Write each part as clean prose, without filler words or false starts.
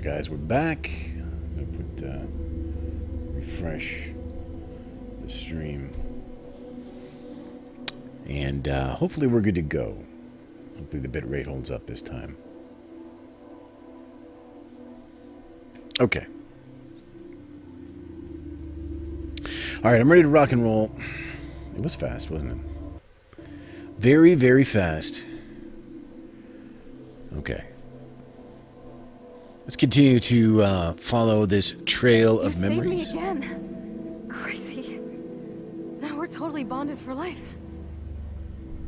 guys, we're back. I'm gonna put refresh the stream, and hopefully we're good to go. Hopefully the bitrate holds up this time. Okay. All right, I'm ready to rock and roll. It was fast, wasn't it? Very, very fast. Okay. Let's continue to follow this trail of memories. You saved me again. Crazy. Now we're totally bonded for life.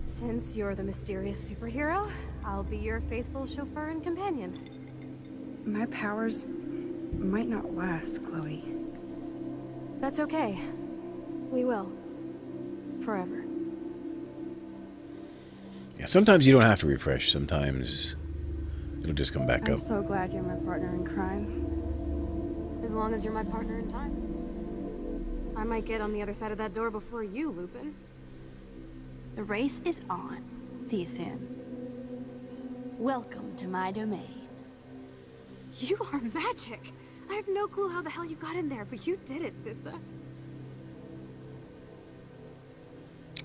Since you're the mysterious superhero, I'll be your faithful chauffeur and companion. My powers might not last, Chloe. That's okay. We will. Forever. Yeah, sometimes you don't have to refresh. Sometimes it'll just come back I'm up. so glad you're my partner in crime. As long as you're my partner in time. I might get on the other side of that door before you, Lupin. The race is on. See you soon. Welcome to my domain. You are magic! I have no clue how the hell you got in there, but you did it, sister.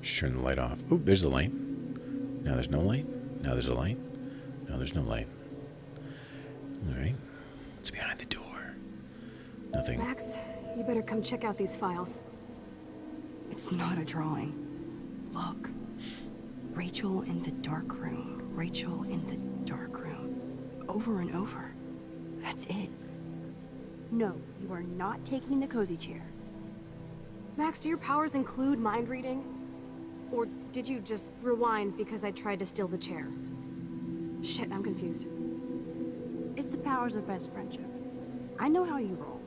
Just turn the light off. Oh, there's the light. Now there's no light. Now there's a light. Now there's no light. All right. What's behind the door? Nothing. Max, you better come check out these files. It's not a drawing. Look. Rachel in the dark room. Rachel in the dark room. Over and over. That's it. No, you are not taking the cozy chair. Max, do your powers include mind reading? Or did you just rewind because I tried to steal the chair? Shit, I'm confused. It's the powers of best friendship. I know how you roll.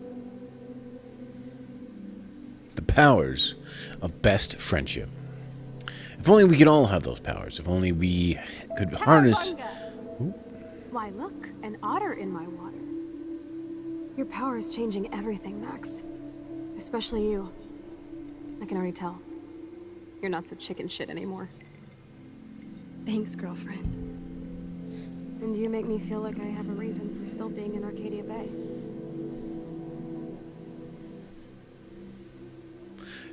The powers of best friendship. If only we could all have those powers. If only we could harness... Ooh. Why, look, an otter in my water. Your power is changing everything, Max. Especially you. I can already tell. You're not so chicken shit anymore. Thanks, girlfriend. And you make me feel like I have a reason for still being in Arcadia Bay.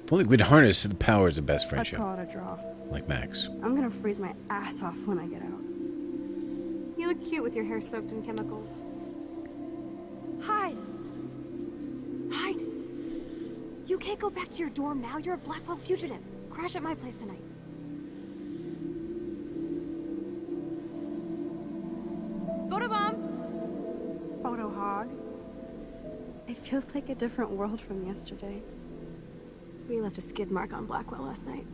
If only we'd harness the powers of best Let's friendship. call it a draw. Like Max. I'm gonna freeze my ass off when I get out. You look cute with your hair soaked in chemicals. Hide! Hide! You can't go back to your dorm now. You're a Blackwell fugitive. Crash at my place tonight. Photobomb! Photo hog. It feels like a different world from yesterday. We left a skid mark on Blackwell last night.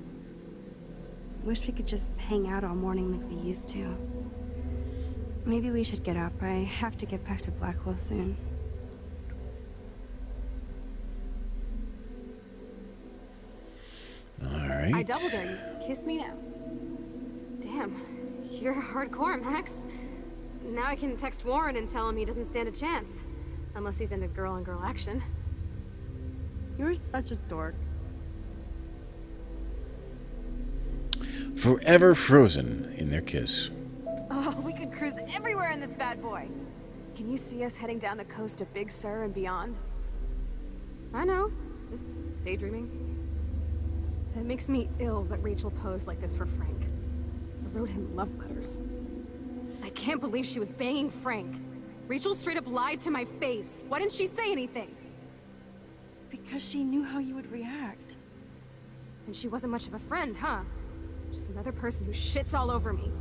Wish we could just hang out all morning like we used to. Maybe we should get up. I have to get back to Blackwell soon. Alright. I double dare you. Kiss me now. Damn. You're hardcore, Max. Now I can text Warren and tell him he doesn't stand a chance. Unless he's into girl-on-girl action. You're such a dork. Forever frozen in their kiss. Oh, we could cruise everywhere in this bad boy. Can you see us heading down the coast of Big Sur and beyond? I know. Just daydreaming. It makes me ill that Rachel posed like this for Frank. I wrote him love letters. I can't believe she was banging Frank. Rachel straight up lied to my face. Why didn't she say anything? Because she knew how you would react. And she wasn't much of a friend, huh? Just another person who shits all over me.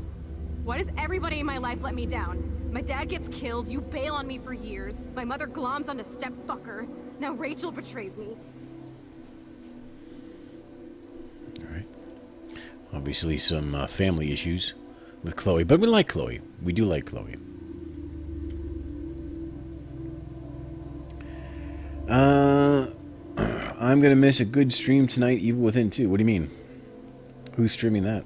Why does everybody in my life let me down? My dad gets killed, you bail on me for years. My mother gloms onto stepfucker. Now Rachel betrays me. Alright. Obviously some family issues with Chloe. But we like Chloe. We do like Chloe. I'm going to miss a good stream tonight, Evil Within 2. What do you mean? Who's streaming that?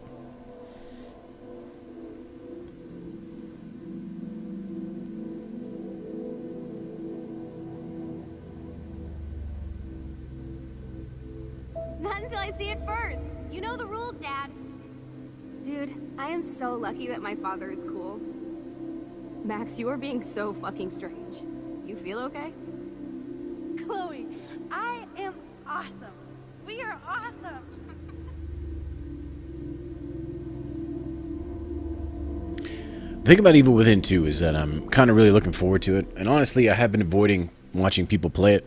Not until I see it first. You know the rules, Dad. Dude, I am so lucky that my father is cool. Max, you are being so fucking strange. You feel okay? Chloe, I am awesome. We are awesome. The thing about Evil Within 2 is that I'm kind of really looking forward to it. And honestly, I have been avoiding watching people play it.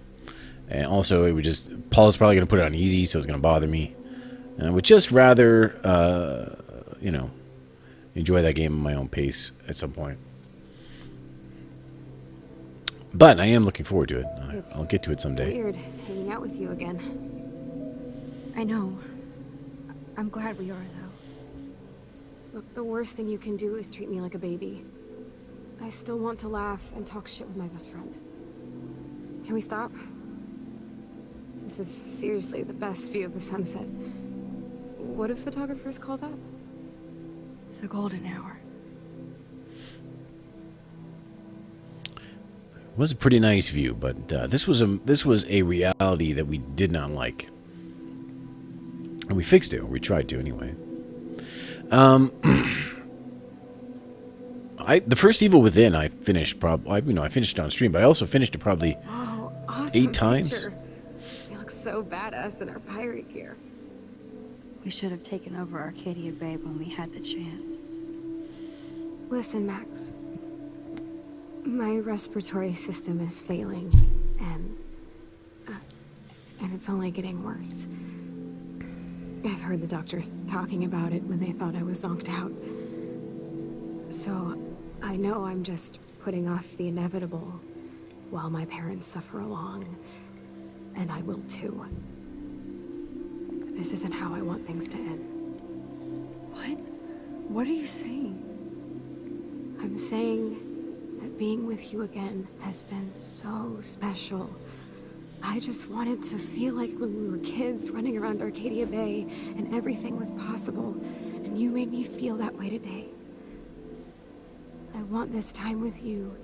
And also, it would just... Paul's probably going to put it on easy, so it's going to bother me. And I would just rather, you know, enjoy that game at my own pace at some point. But I am looking forward to it. I'll get to it someday. Weird hanging out with you again. I know. I'm glad we are, though. Look, the worst thing you can do is treat me like a baby. I still want to laugh and talk shit with my best friend. Can we stop? This is seriously the best view of the sunset. What do photographers call that? The golden hour. It was a pretty nice view, but this was a reality that we did not like. And we fixed it, or we tried to anyway. The first Evil Within I finished I finished on stream, but I also finished it probably Oh, awesome 8 times. picture. You look so badass in our pirate gear. We should have taken over Arcadia Bay when we had the chance. Listen, Max. My respiratory system is failing, and it's only getting worse. I've heard the doctors talking about it when they thought I was zonked out. So, I know I'm just putting off the inevitable while my parents suffer along, and I will too. This isn't how I want things to end. What? What are you saying? I'm saying that being with you again has been so special. I just wanted to feel like when we were kids running around Arcadia Bay and everything was possible, and you made me feel that way today. I want this time with you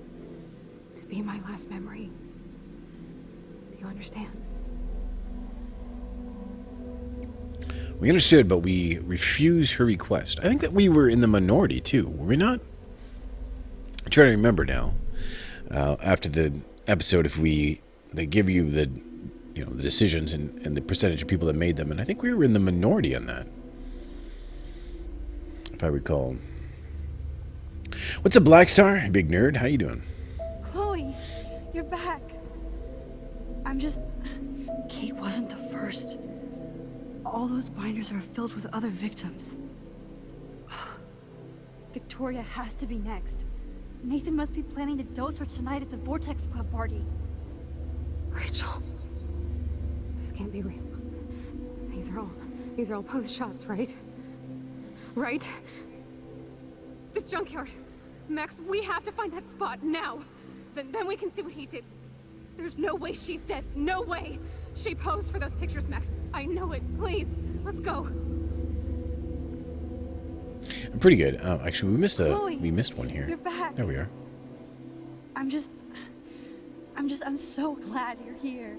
to be my last memory. You understand? We understood, but we refused her request. I think that we were in the minority, too. Were we not? I'm trying to remember now. After the episode, they give you the decisions and the percentage of people that made them, and I think we were in the minority on that, if I recall. What's up, Black Star? Big nerd. How you doing? Chloe, you're back. Kate wasn't the first. All those binders are filled with other victims. Victoria has to be next. Nathan must be planning to dose her tonight at the Vortex Club party. Rachel. This can't be real. These are all post shots, right? Right? The junkyard. Max, we have to find that spot now. Then we can see what he did. There's no way she's dead. No way. She posed for those pictures, Max. I know it. Please, let's go. I'm pretty good. Actually, Chloe, we missed one here. You're back. There we are. I'm so glad you're here.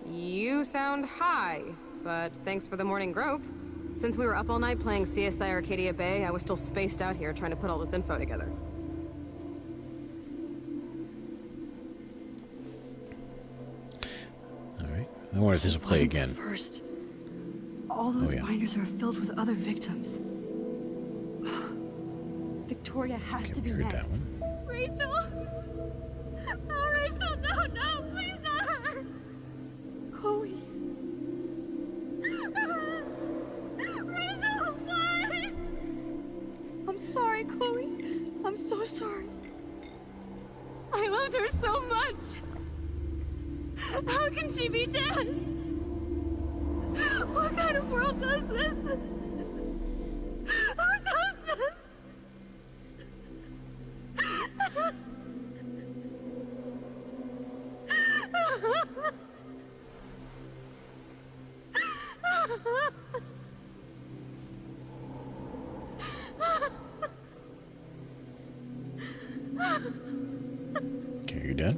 You sound high, but thanks for the morning grope. Since we were up all night playing CSI Arcadia Bay, I was still spaced out here trying to put all this info together. All right. I wonder if this will play Wasn't the again. First, all those yeah. binders are filled with other victims. Victoria has to We be heard that next. one. Rachel! Oh, Rachel, no, please not her! Chloe. Rachel, why? I'm sorry, Chloe. I'm so sorry. I loved her so much. How can she be dead? What kind of world does this? Who does this? Okay, you done?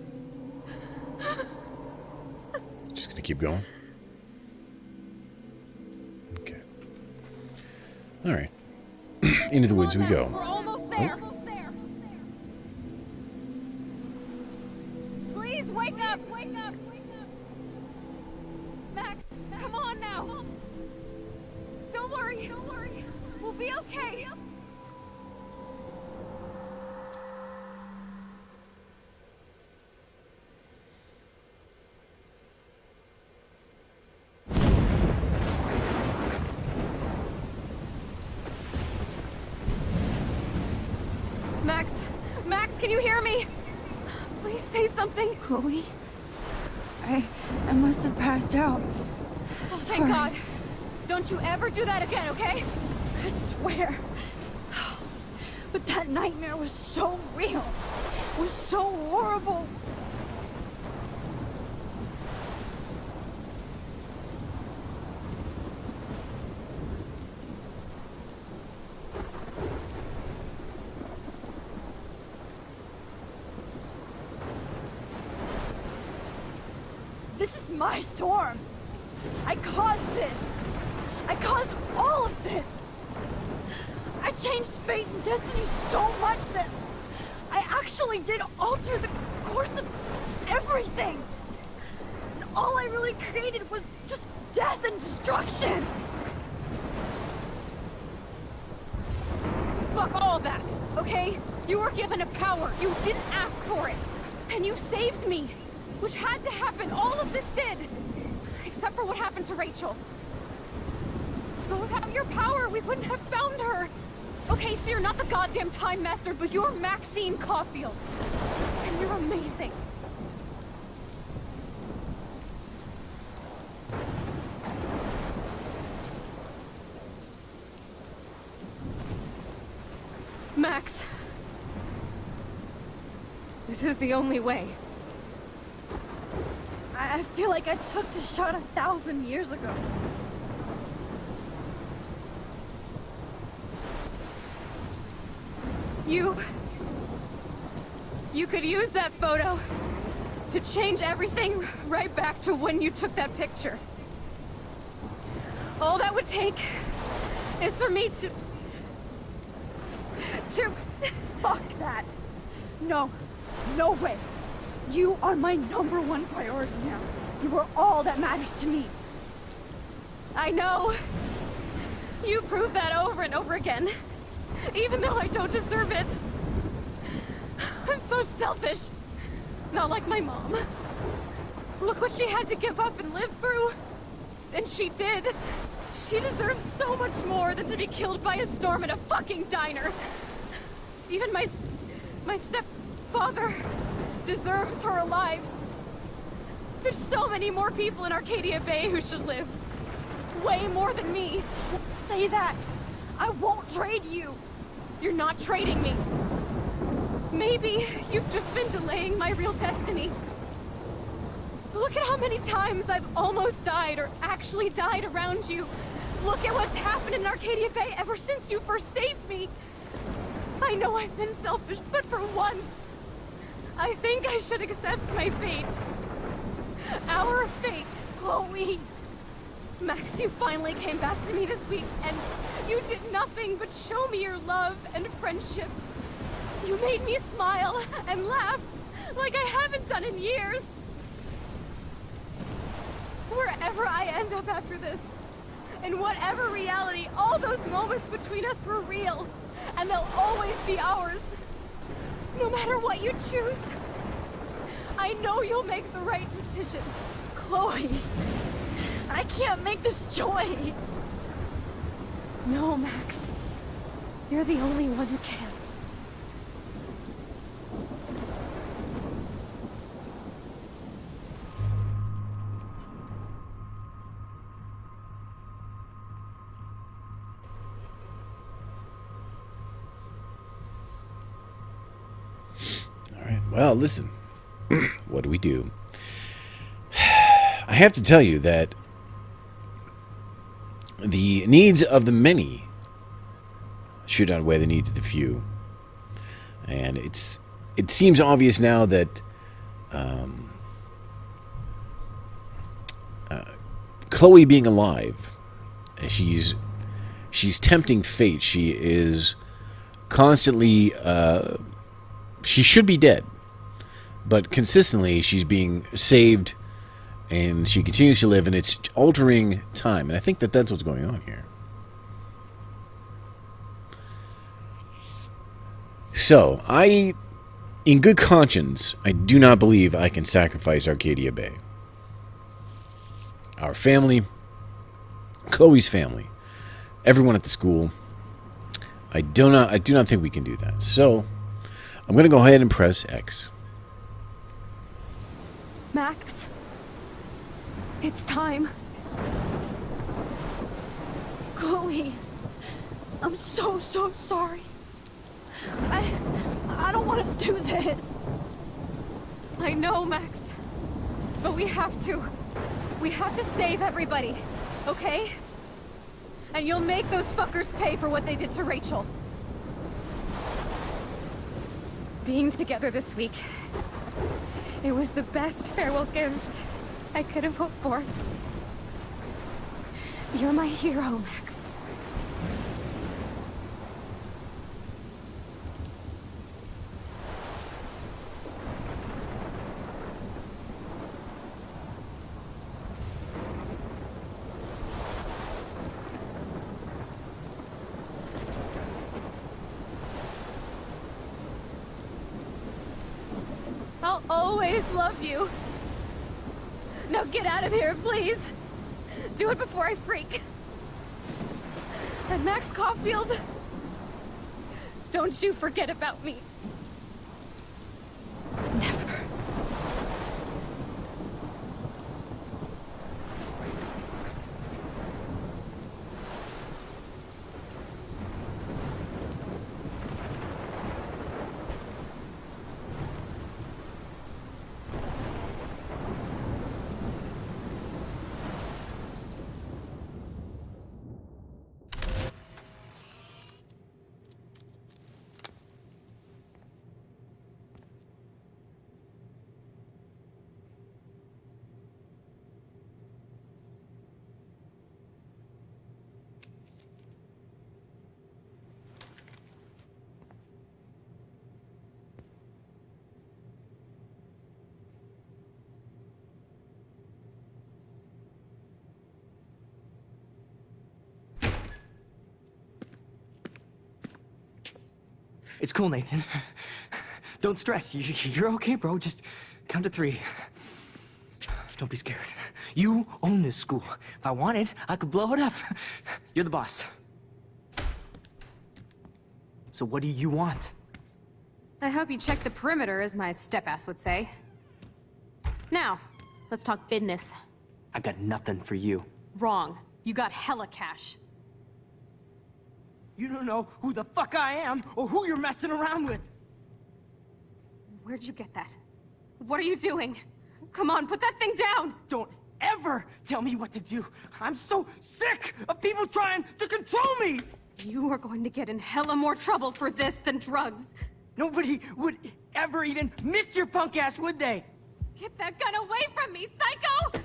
Just gonna keep going. Okay. All right. Into the woods we We're go. almost there. wake up! Wake up! Wake up! Max, come on now! Don't worry, don't worry. We'll be okay. Max, can you hear me? Please say something. Chloe? I must have passed out. Oh, thank God. Don't you ever do that again, okay? I swear. But that nightmare was so real. It was so horrible. This is my storm. I caused this. I caused all of this. I changed fate and destiny so much that I actually did alter the course of everything. And all I really created was just death and destruction. Fuck all that, okay? You were given a power. You didn't ask for it. And you saved me. Which had to happen. All of this did. Except for what happened to Rachel. But without your power, we wouldn't have found her. Okay, so you're not the goddamn Time Master, but you're Maxine Caulfield. And you're amazing. Max. This is the only way. I feel like I took the shot 1,000 years ago. You could use that photo to change everything right back to when you took that picture. All that would take is for me to... Fuck that. No. No way. You are my #1 priority now. You are all that matters to me. I know. You prove that over and over again. Even though I don't deserve it. I'm so selfish. Not like my mom. Look what she had to give up and live through. And she did. She deserves so much more than to be killed by a storm in a fucking diner. Even my stepfather deserves her alive. There's so many more people in Arcadia Bay who should live. Way more than me. Don't say that. I won't trade you. You're not trading me. Maybe you've just been delaying my real destiny. Look at how many times I've almost died or actually died around you. Look at what's happened in Arcadia Bay ever since you first saved me. I know I've been selfish, but for once, I think I should accept my fate. Our fate. Chloe. Max, you finally came back to me this week, and you did nothing but show me your love and friendship. You made me smile and laugh like I haven't done in years. Wherever I end up after this, in whatever reality, all those moments between us were real, and they'll always be ours. No matter what you choose, I know you'll make the right decision. Chloe. I can't make this choice. No, Max. You're the only one who can. All right. Well, listen. What do we do? I have to tell you that the needs of the many should outweigh the needs of the few. And it seems obvious now that Chloe being alive, she's tempting fate. She is constantly she should be dead, But consistently, she's being saved, and she continues to live, and it's altering time. And I think that that's what's going on here. So, in good conscience, I do not believe I can sacrifice Arcadia Bay. Our family, Chloe's family, everyone at the school. I do not think we can do that. So, I'm going to go ahead and press X. Max, it's time. Chloe, I'm so sorry. I don't want to do this. I know, Max. But we have to. We have to save everybody, okay? And you'll make those fuckers pay for what they did to Rachel. Being together this week, it was the best farewell gift I could have hoped for. You're my hero, Max. I'll always love you. Now get out of here, please. Do it before I freak. And Max Caulfield, don't you forget about me. Never. It's cool, Nathan. Don't stress. You're okay, bro. Just count to 3. Don't be scared. You own this school. If I wanted, I could blow it up. You're the boss. So what do you want? I hope you check the perimeter, as my step-ass would say. Now, let's talk business. I got nothing for you. Wrong. You got hella cash. You don't know who the fuck I am or who you're messing around with. Where'd you get that? What are you doing? Come on, put that thing down! Don't ever tell me what to do. I'm so sick of people trying to control me. You are going to get in hella more trouble for this than drugs. Nobody would ever even miss your punk ass, would they? Get that gun away from me, psycho!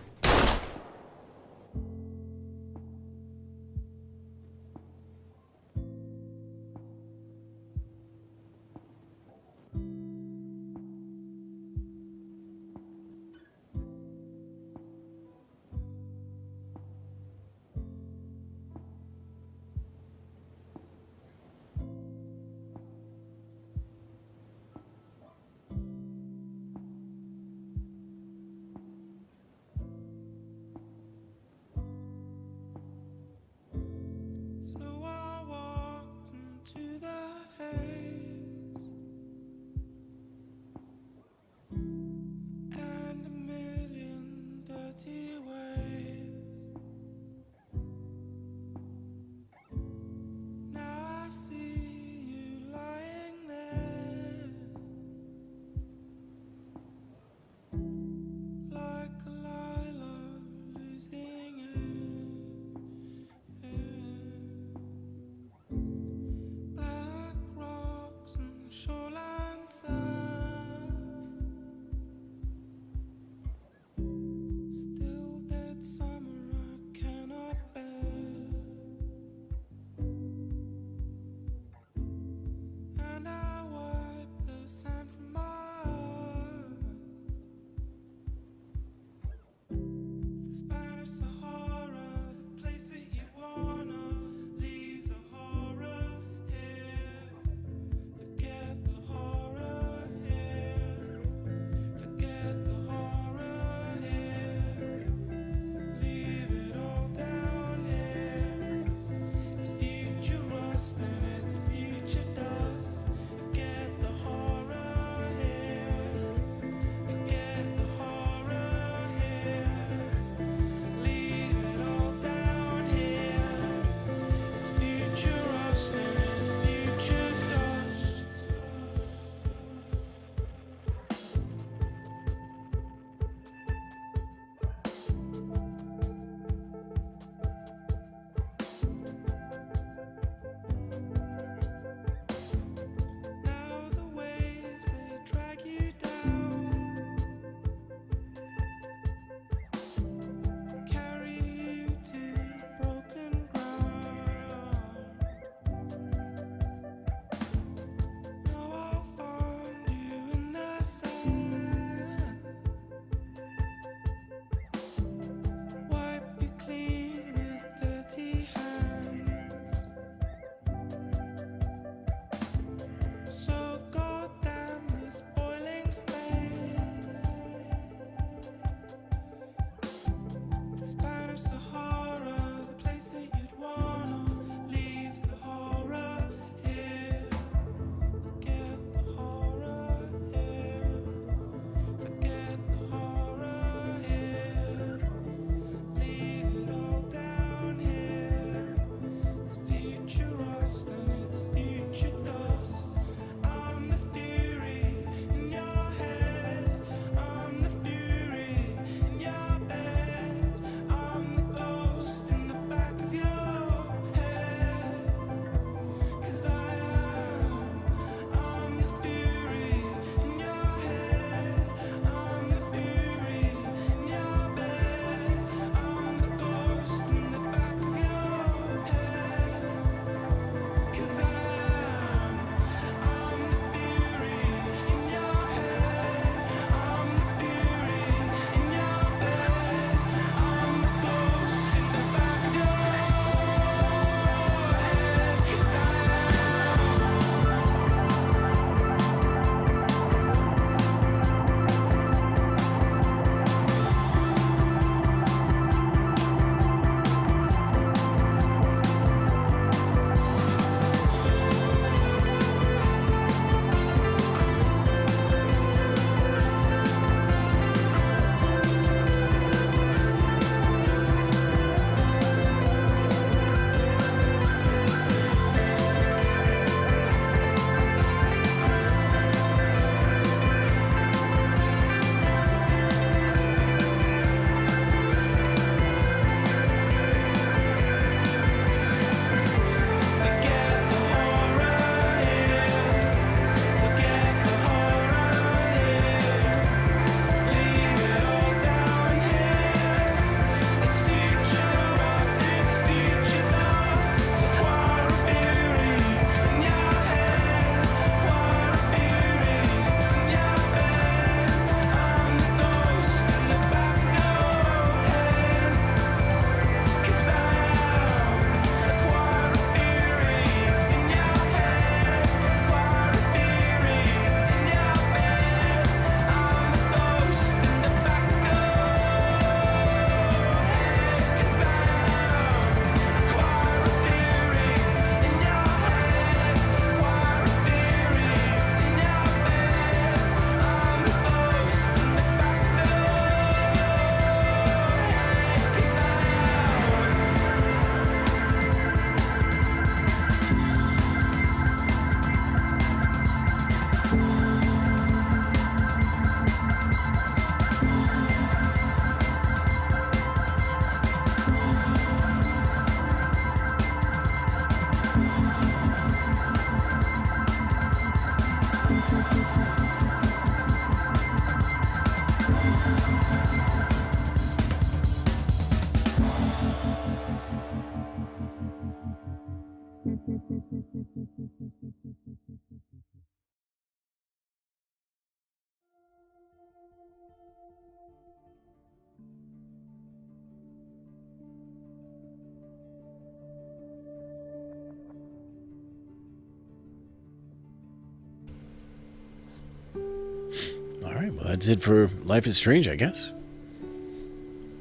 Well, that's it for Life is Strange, I guess.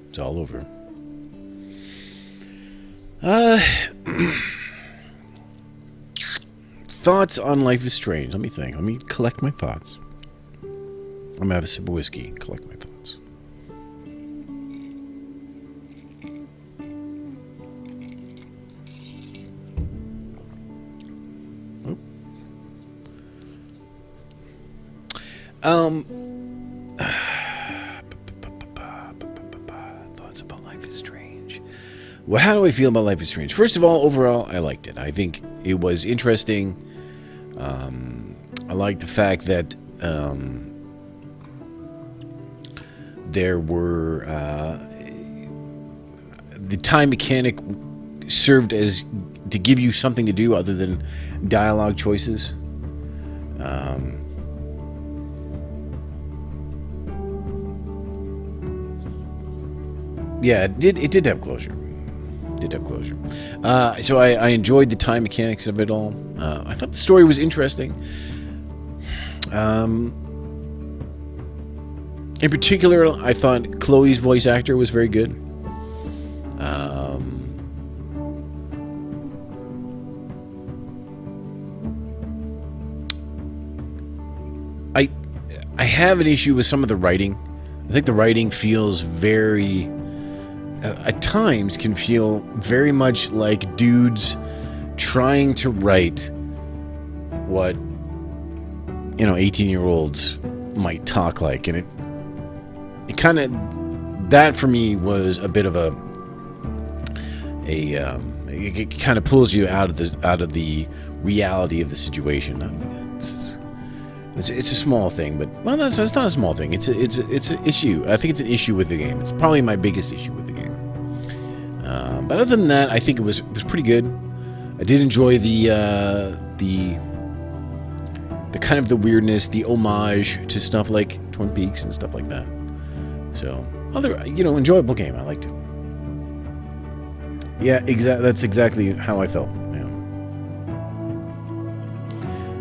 It's all over. Thoughts on Life is Strange. Let me think. Let me collect my thoughts. I'm going to have a sip of whiskey and collect my thoughts. Thoughts about Life is Strange. Well, how do I feel about Life is Strange? First of all, overall, I liked it. I think it was interesting. I like the fact that there were the time mechanic served as to give you something to do other than dialogue choices. Yeah, it did have closure. So I enjoyed the time mechanics of it all. I thought the story was interesting. In particular, I thought Chloe's voice actor was very good. I have an issue with some of the writing. I think the writing feels very, at times, can feel very much like dudes trying to write what 18-year-olds might talk like, and it kind of, that for me was a bit of it kind of pulls you out of the reality of the situation. It's a small thing, but it's not a small thing. It's an issue. I think it's an issue with the game. It's probably my biggest issue with the game. But other than that, I think it was pretty good. I did enjoy the kind of the weirdness, the homage to stuff like Twin Peaks and stuff like that. So, enjoyable game. I liked it. Yeah, that's exactly how I felt. Yeah.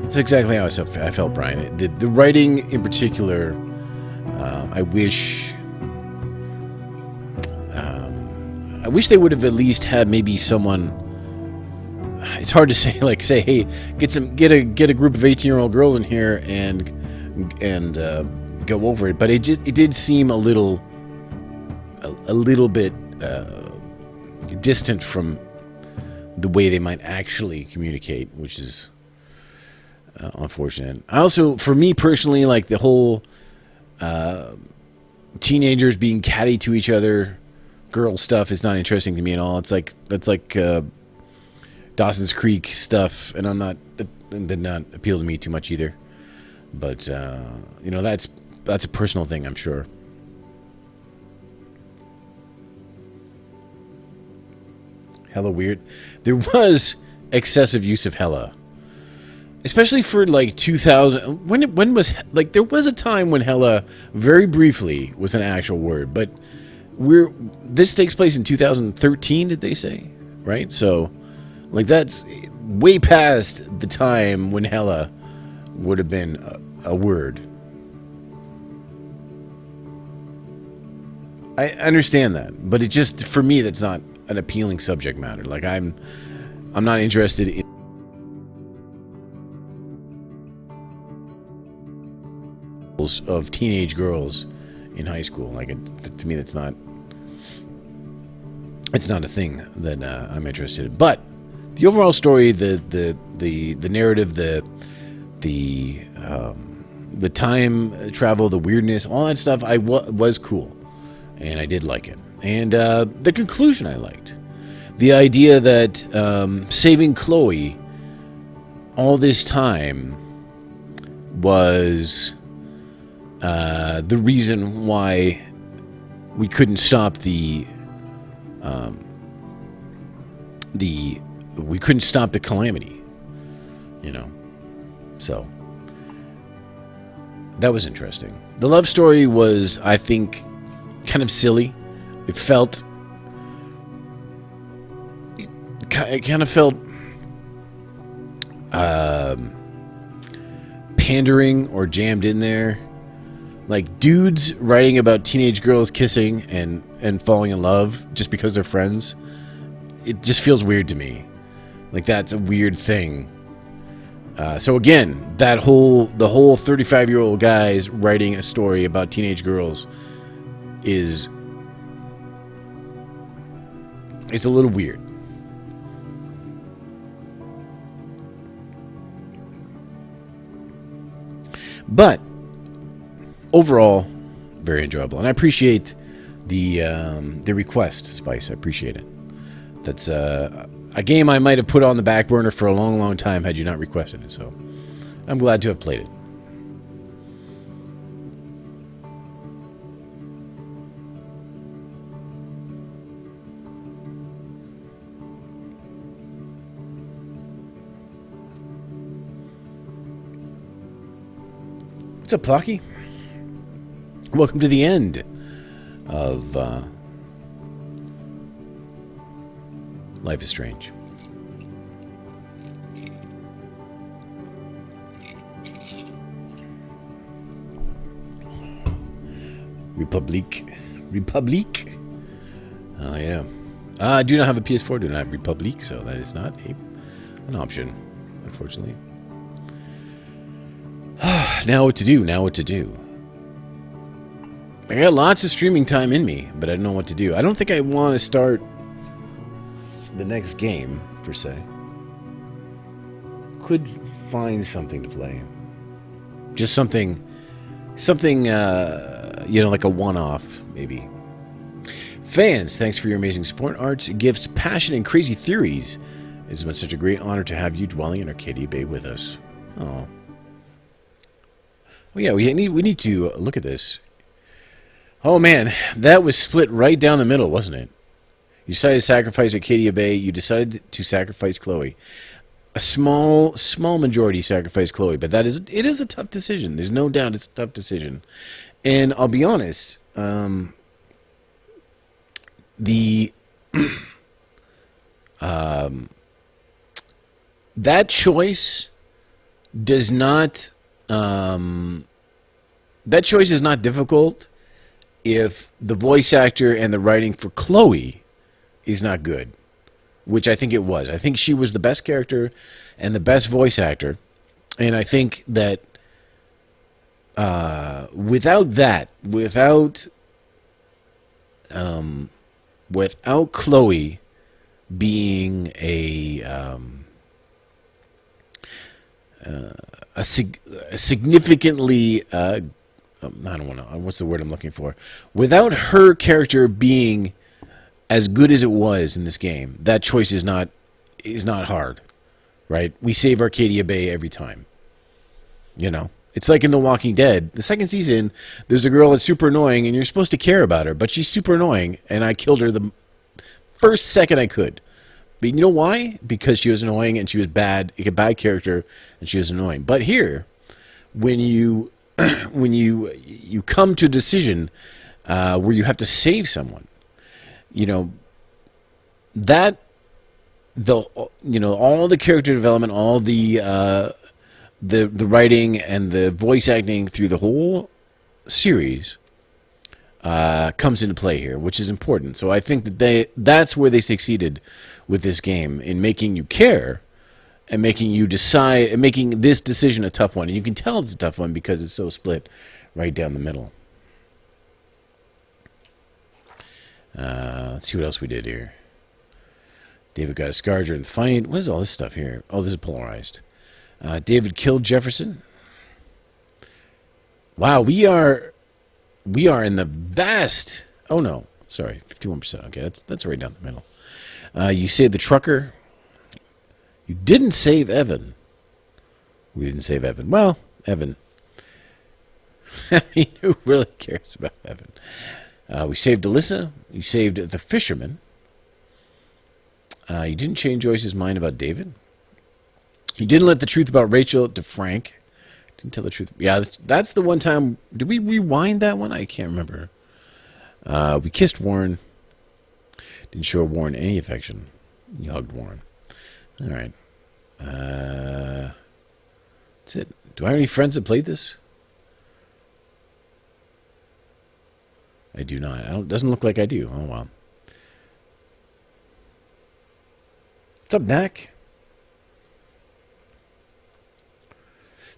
That's exactly how I felt, Brian. The writing in particular, I wish they would have at least had maybe someone. It's hard to say, hey, get a group of 18-year-old girls in here and go over it. But it did seem a little bit distant from the way they might actually communicate, which is unfortunate. I also, for me personally, like the whole teenagers being catty to each other, girl stuff is not interesting to me at all. That's like Dawson's Creek stuff, and that did not appeal to me too much either. But that's a personal thing, I'm sure. Hella weird. There was excessive use of hella, especially for 2000. When was there was a time when hella very briefly was an actual word, but this takes place in 2013. Did they say right? So that's way past the time when hella would have been a word. I understand that, but it just, for me, that's not an appealing subject matter. I'm not interested in of teenage girls in high school. To me, that's not. It's not a thing that I'm interested in. But the overall story, the narrative, the time travel, the weirdness, all that stuff, was cool, and I did like it. And the conclusion I liked. The idea that saving Chloe all this time was the reason why we couldn't stop the calamity, So that was interesting. The love story was, I think, kind of silly. It kind of felt pandering or jammed in there. Like, dudes writing about teenage girls kissing and falling in love just because they're friends, it just feels weird to me. Like, that's a weird thing. So again, the whole 35-year-old guys writing a story about teenage girls is a little weird. But overall, very enjoyable, and I appreciate the request, Spice. I appreciate it. That's a game I might have put on the back burner for a long, long time had you not requested it. So I'm glad to have played it. What's up, Plocky? Welcome to the end of Life is Strange. Republic. Oh, yeah. I do not have a PS4, do not have Republic, so that is not an option, unfortunately. Now what to do? I got lots of streaming time in me, but I don't know what to do. I don't think I want to start the next game, per se. Could find something to play. Just something, like a one-off, maybe. Fans, thanks for your amazing support. Arts, gifts, passion, and crazy theories. It's been such a great honor to have you dwelling in Arcadia Bay with us. Oh. Well, yeah, we need to look at this. Oh, man, that was split right down the middle, wasn't it? You decided to sacrifice Arcadia Bay. You decided to sacrifice Chloe. A small majority sacrificed Chloe, but it is a tough decision. There's no doubt it's a tough decision. And I'll be honest, that choice does not... that choice is not difficult if the voice actor and the writing for Chloe is not good, which I think it was. I think she was the best character and the best voice actor, and I think that without Chloe being a significantly I don't want to. What's the word I'm looking for? Without her character being as good as it was in this game, that choice is not hard, right? We save Arcadia Bay every time. You know, it's like in The Walking Dead, the second season. There's a girl that's super annoying, and you're supposed to care about her, but she's super annoying, and I killed her the first second I could. But you know why? Because she was annoying and she was bad, a bad character, and she was annoying. But here, when you come to a decision where you have to save someone, you know, all the character development, all the writing and the voice acting through the whole series comes into play here, which is important. So I think that that's where they succeeded with this game, in making you care and making you decide, and making this decision a tough one. And you can tell it's a tough one because it's so split right down the middle. Let's see what else we did here. David got a scar during the fight. What is all this stuff here? Oh, this is polarized. David killed Jefferson. Wow, we are in the vast... Oh, no. Sorry, 51%. Okay, that's right down the middle. You saved the trucker. You didn't save Evan. We didn't save Evan. Well, Evan. I mean, who really cares about Evan? We saved Alyssa. You saved the fisherman. You didn't change Joyce's mind about David. You didn't let the truth about Rachel to Frank. Didn't tell the truth. Yeah, that's the one time. Did we rewind that one? I can't remember. We kissed Warren. Didn't show Warren any affection. You hugged Warren. All right. That's it. Do I have any friends that played this? I do not. Doesn't look like I do. Oh, well. What's up, Dak?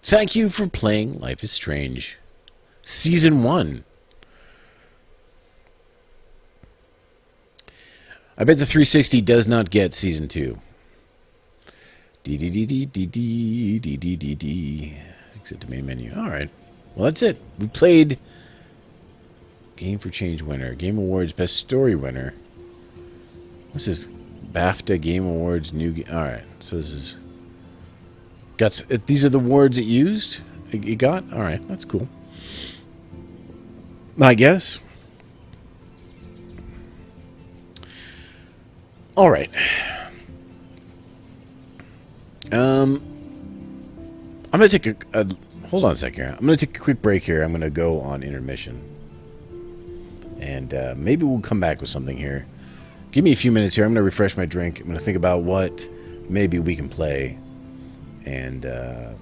Thank you for playing Life is Strange. Season 1. I bet the 360 does not get Season 2. D. Exit to main menu. Alright. Well, that's it. We played Game for Change winner. Game Awards Best Story winner. This is BAFTA Game Awards new game. Alright. So this is... These are the awards it used? It got? Alright. That's cool. I guess. Alright. I'm going to take a... Hold on a second here. I'm going to take a quick break here. I'm going to go on intermission. And maybe we'll come back with something here. Give me a few minutes here. I'm going to refresh my drink. I'm going to think about what maybe we can play. And then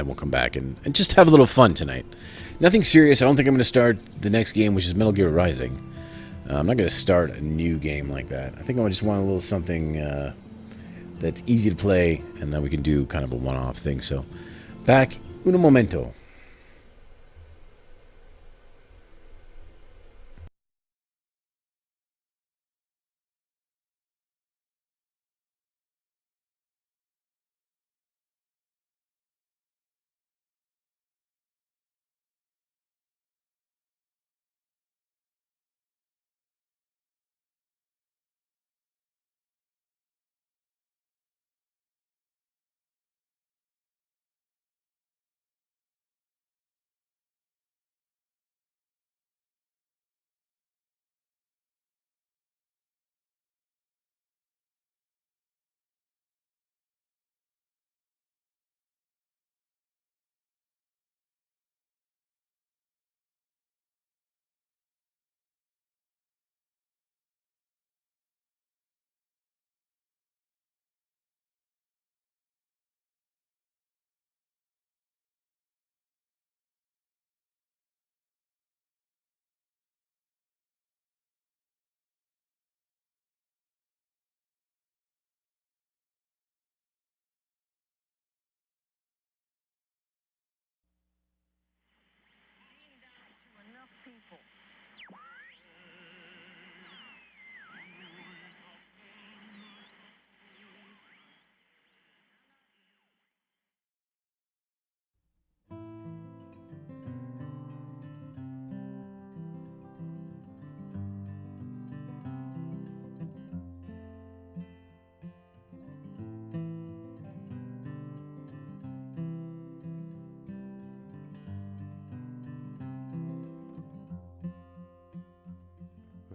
we'll come back and just have a little fun tonight. Nothing serious. I don't think I'm going to start the next game, which is Metal Gear Rising. I'm not going to start a new game like that. I think I just want a little something that's easy to play, and then we can do kind of a one-off thing. So, back un momento.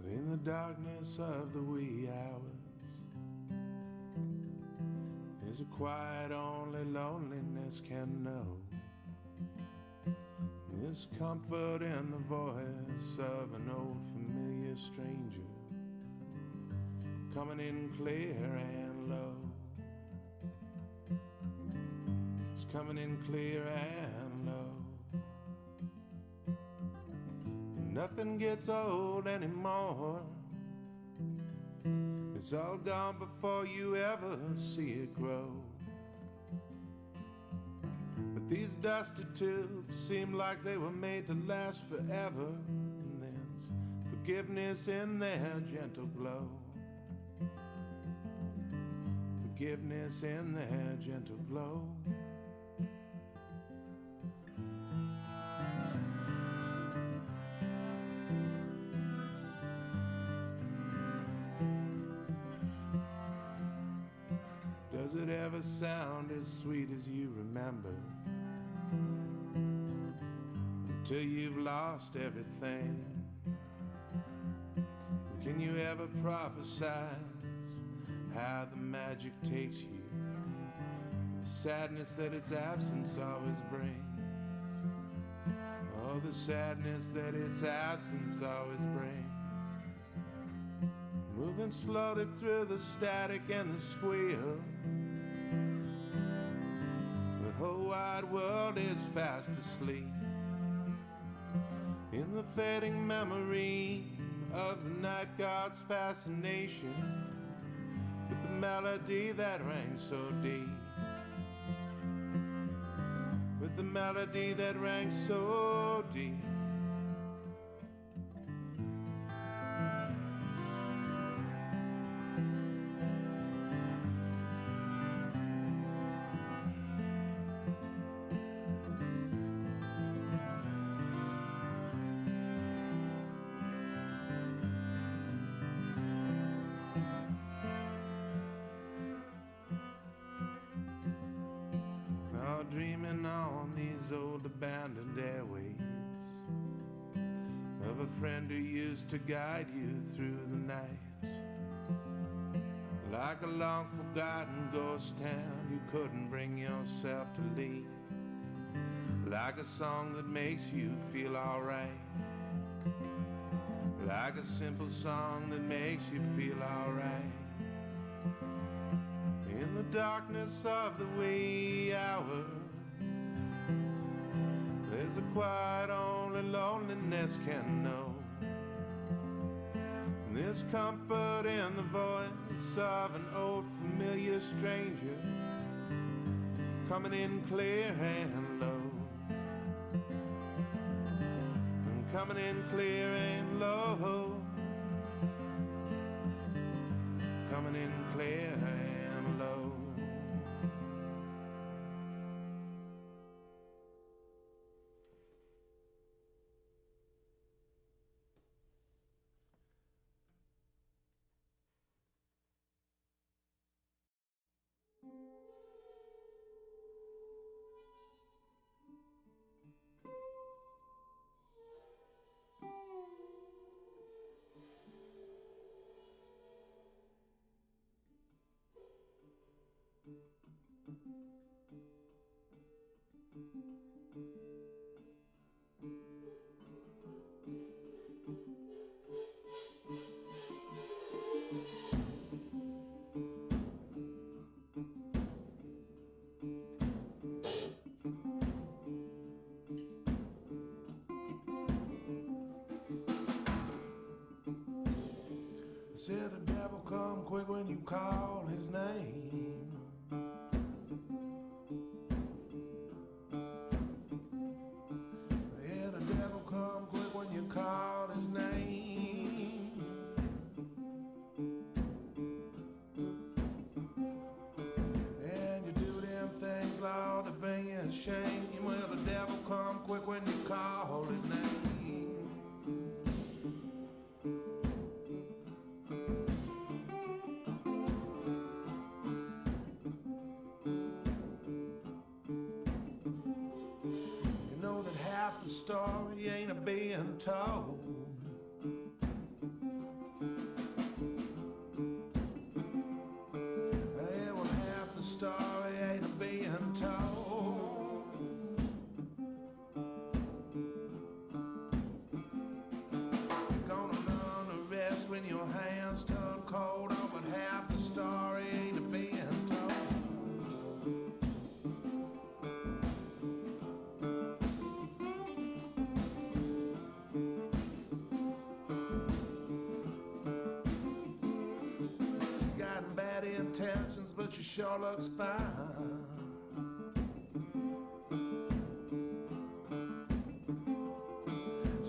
In the darkness of the wee hours, there's a quiet only loneliness can know. There's comfort in the voice of an old familiar stranger, coming in clear and low. It's coming in clear and low. Nothing gets old anymore. It's all gone before you ever see it grow. But these dusty tubes seem like they were made to last forever. And there's forgiveness in their gentle glow. Forgiveness in their gentle glow. Does it ever sound as sweet as you remember? Until you've lost everything. Can you ever prophesize how the magic takes you? The sadness that its absence always brings. Oh, the sadness that its absence always brings. Moving slowly through the static and the squeal. The whole wide world is fast asleep. in the fading memory of the night god's fascination with the melody that rang so deep, with the melody that rang so deep. Dreaming on these old abandoned airwaves of a friend who used to guide you through the night, like a long forgotten ghost town you couldn't bring yourself to leave, like a song that makes you feel alright, like a simple song that makes you feel alright. In the darkness of the wee hour, there's a quiet only loneliness can know. There's comfort in the voice of an old familiar stranger, coming in clear and low, and coming in clear and low, coming in clear and low. Said the devil come quick when you call his name. Yeah, the devil come quick when you call his name. And you do them things, Lord, to bring you shame. Well, the devil come quick when you call his name. Half the story ain't a being told. Yeah, well, half the story ain't a being told. You're gonna learn the rest when your hands turn cold. Oh, but half the story ain't a being told. Intentions, but she sure looks fine.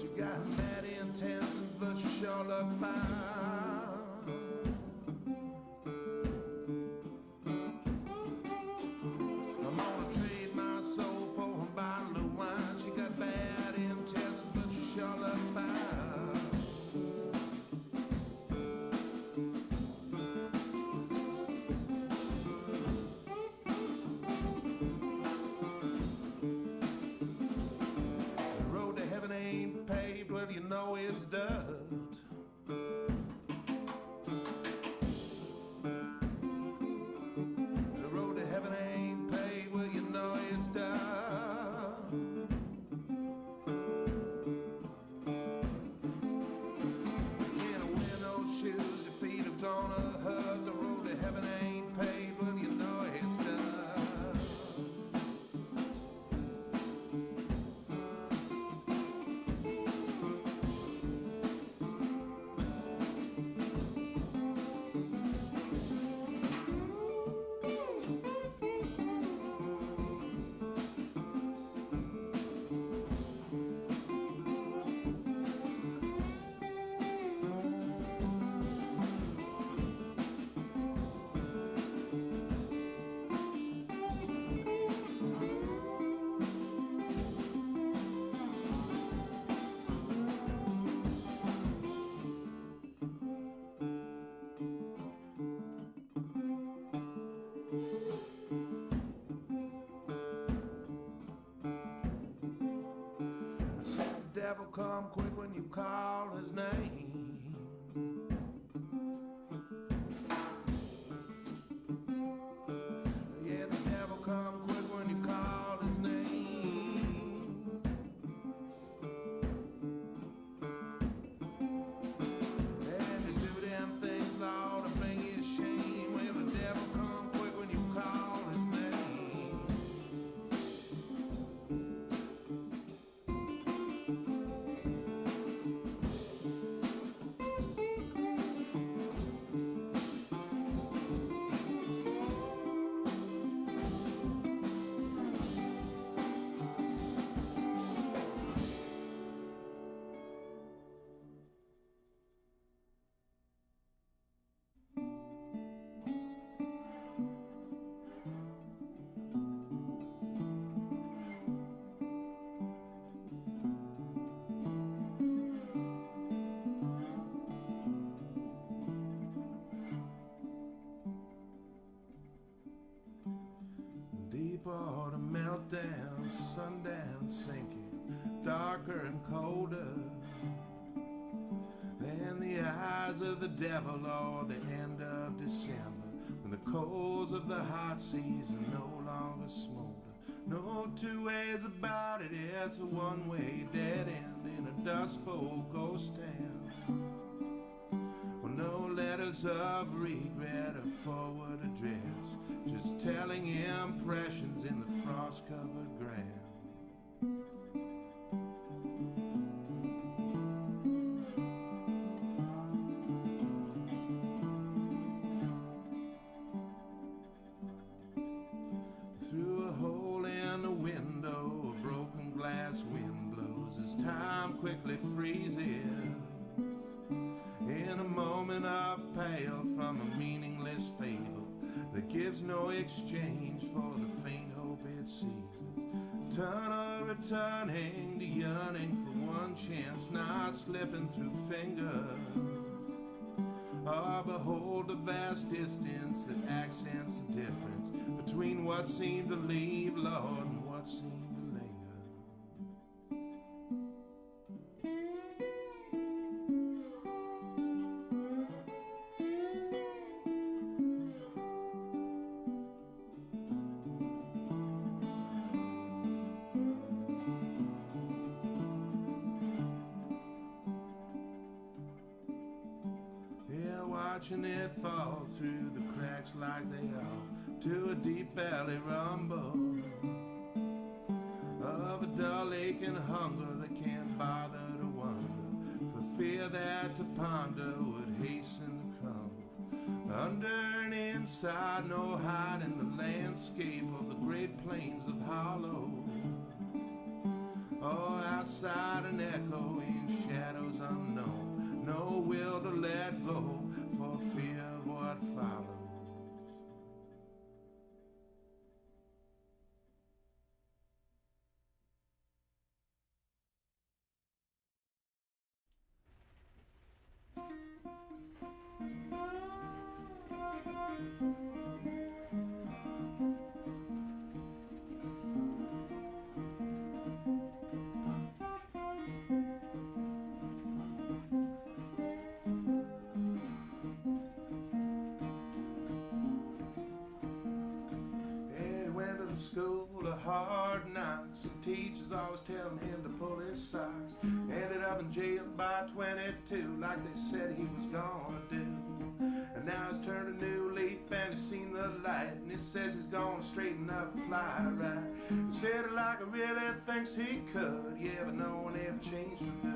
She got bad intentions, but she sure looks fine. I'm gonna trade my soul for a bottle of wine. She got bad intentions, but she sure looks fine. Ain't paved, well, you know it's dirt. The road to heaven ain't paved, well, you know it's dirt. You can't wear no shoes, your feet are gonna hurt. The road to heaven ain't paved, well, you know it's dirt. devil come quick when you call his name. Yeah, the devil come quick when you call his name. And to do them things, Lord, to bring you shame. Well, the devil come quick when you call his name. Deep autumn meltdown, sundown sinking, darker and colder than the eyes of the devil or the end of December, when the coals of the hot season no longer smolder. No two ways about it, it's a one-way dead end in a dust bowl ghost town. Well, no letters of regret or forward address, just telling impressions in the frost-covered ground. Through a hole in the window, a broken glass wind blows as time quickly freezes. In a moment of pale from a meaningless fable that gives no exchange for the faint hope it seizes. Tunnel returning to yearning for one chance, not slipping through fingers. Ah, behold the vast distance that accents the difference between what seemed to leave, Lord, and what seemed to linger. Yeah, watching it fall through the cracks like they are to a deep belly rumble of a dull aching hunger that can't bother to wonder, for fear that to ponder would hasten to crumble. Under and inside, no hiding the landscape of the great plains of hollow. Oh, outside an echo in shadows unknown, no will to let go for fear of what follows. School of hard knocks, the teachers always telling him to pull his socks. Ended up in jail by 22, like they said he was gonna do. And now he's turned a new leaf and he's seen the light, and he says he's gonna straighten up and fly right. He said it like he really thinks he could, yeah, but no one ever changed for good.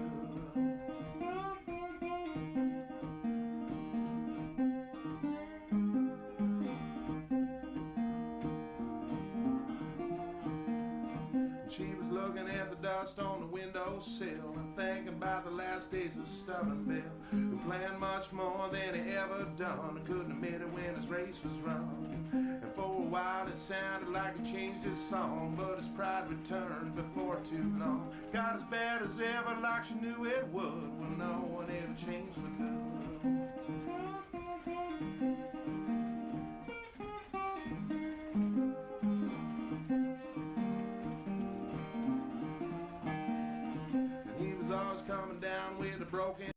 She was looking at the dust on the windowsill and thinking about the last days of Stubborn Bill, who planned much more than he ever done and couldn't admit it when his race was run. And for a while it sounded like he changed his song, but his pride returned before too long. Got as bad as ever, like she knew it would, when no one ever changed for good. broken.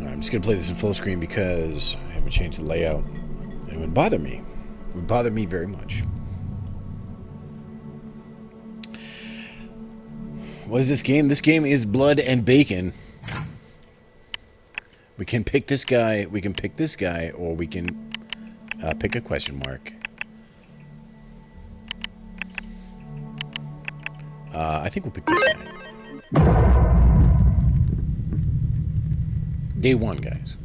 I'm just going to play this in full screen because I haven't changed the layout. And it would bother me. It would bother me very much. What is this game? This game is Blood and Bacon. We can pick this guy. We can pick this guy, or we can pick a question mark. I think we'll pick this guy. Day one, guys.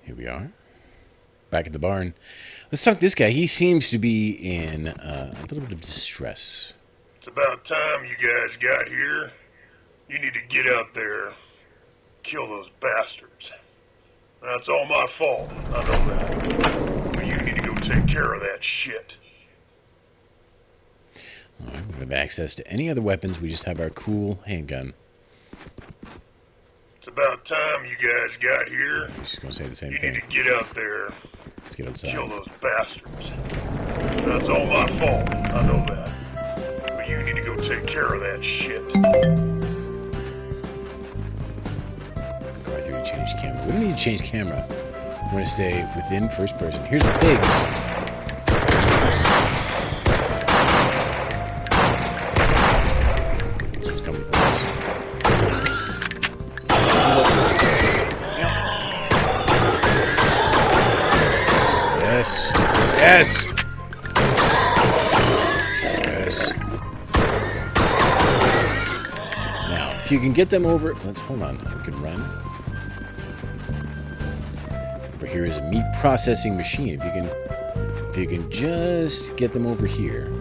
Here we are. Back at the barn. Let's talk to this guy. He seems to be in a little bit of distress. It's about time you guys got here. You need to get out there. Kill those bastards. That's all my fault. I know that. But you need to go take care of that shit. Alright, we don't have access to any other weapons. We just have our cool handgun. It's about time you guys got here. He's just going to say the same You thing. need to get out there. Let's get outside. Kill those bastards. That's all my fault. I know that. But you need to go take care of that shit. Right through to change camera. We don't need to change camera. We're going to stay within first person. Here's the pigs. This one's coming for us. Yes. Yes. Yes. Now, if you can get them over, let's hold on. We can run. Over here is a meat processing machine. If you can just get them over here.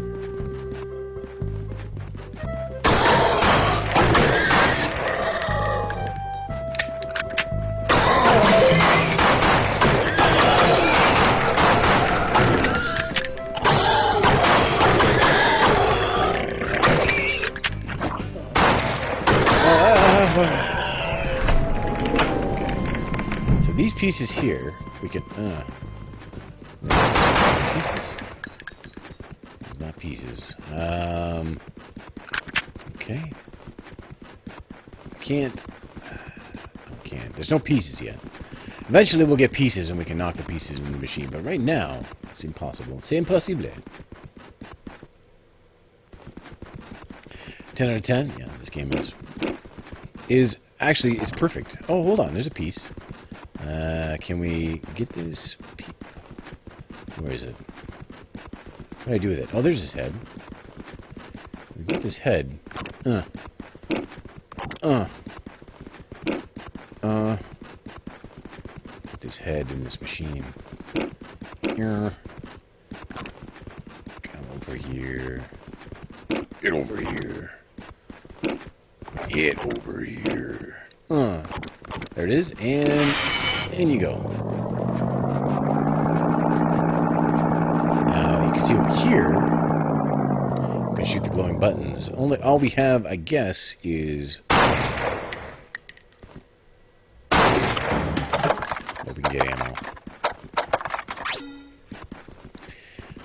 These pieces here, we can, pieces. Not pieces. Okay. I can't. There's no pieces yet. Eventually we'll get pieces and we can knock the pieces in the machine, but right now, it's impossible. C'est impossible. 10 out of 10? Yeah, this game is actually, it's perfect. Oh, hold on, there's a piece. Can we get this piece? Where is it? What do I do with it? Oh, there's his head. We get this head. Put this head in this machine. Come over here. Get over here. Get over here. There it is, and in you go. Now you can see over here. You can shoot the glowing buttons. All we have, I guess, is. Hope we can get ammo.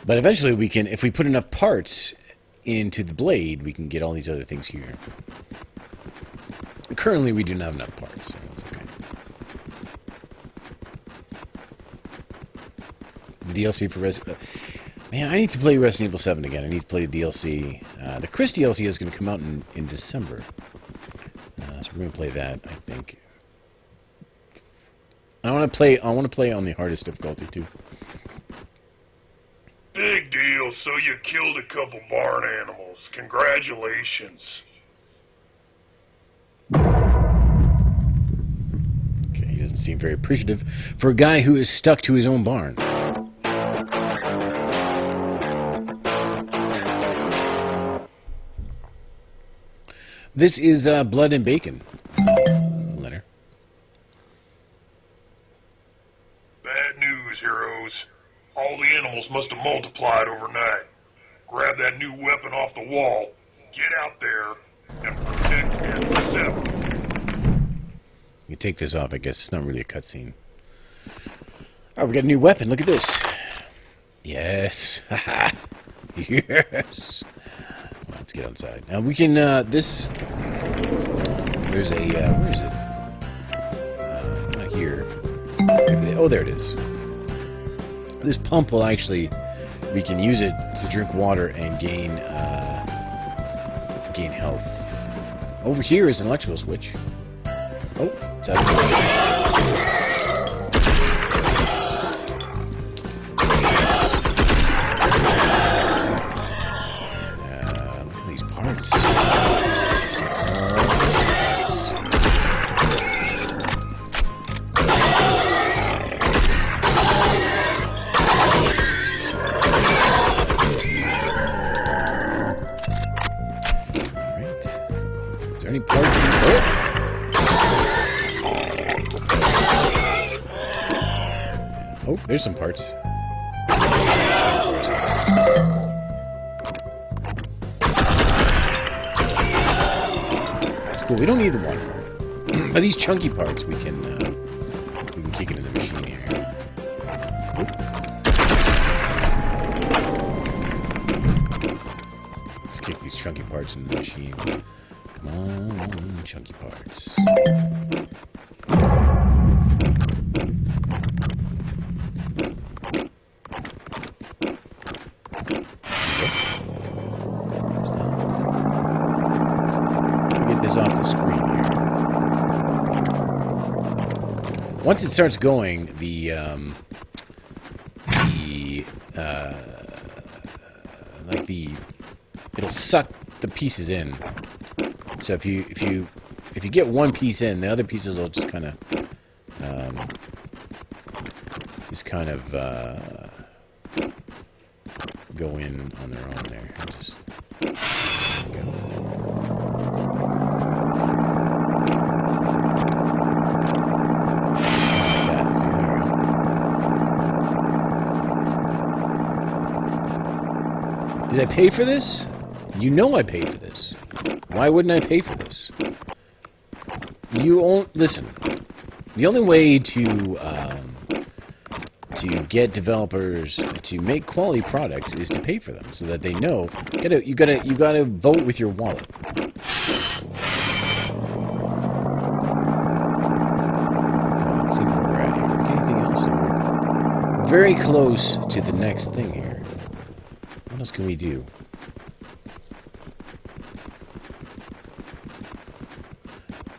But eventually we can, if we put enough parts into the blade, we can get all these other things here. Currently, we do not have enough parts, so that's okay. The DLC for Resident Evil. Man, I need to play Resident Evil 7 again. I need to play the DLC. The Chris DLC is going to come out in December. So we're going to play that, I think. I want to play on the hardest difficulty, too. Big deal, so you killed a couple barn animals. Congratulations. Okay, he doesn't seem very appreciative for a guy who is stuck to his own barn. This is Blood and Bacon. Letter. Bad news, heroes. All the animals must have multiplied overnight. Grab that new weapon off the wall, get out there, and protect N7. You take this off, I guess. It's not really a cutscene. Oh, we got a new weapon. Look at this. Yes. Yes. Let's get outside. Now we can, there's a, where is it? Not here. Oh, there it is. This pump will actually, we can use it to drink water and gain health. Over here is an electrical switch. Oh, it's out of look at these parts. Any part? Oh, there's some parts. That's cool. We don't need the one part, but these chunky parts we can kick it in the machine here. Let's kick these chunky parts in the machine. Come on, chunky parts. Get this off the screen here. Once it starts going, it'll suck the pieces in. So if you get one piece in, the other pieces will just kind of go in on their own there. Just go. Like that. See, there we go. Did I pay for this? You know I paid for this. Why wouldn't I pay for this? Listen. The only way to get developers to make quality products is to pay for them, so that they know. You gotta vote with your wallet. Let's see where we're at here. Anything else? We're very close to the next thing here. What else can we do?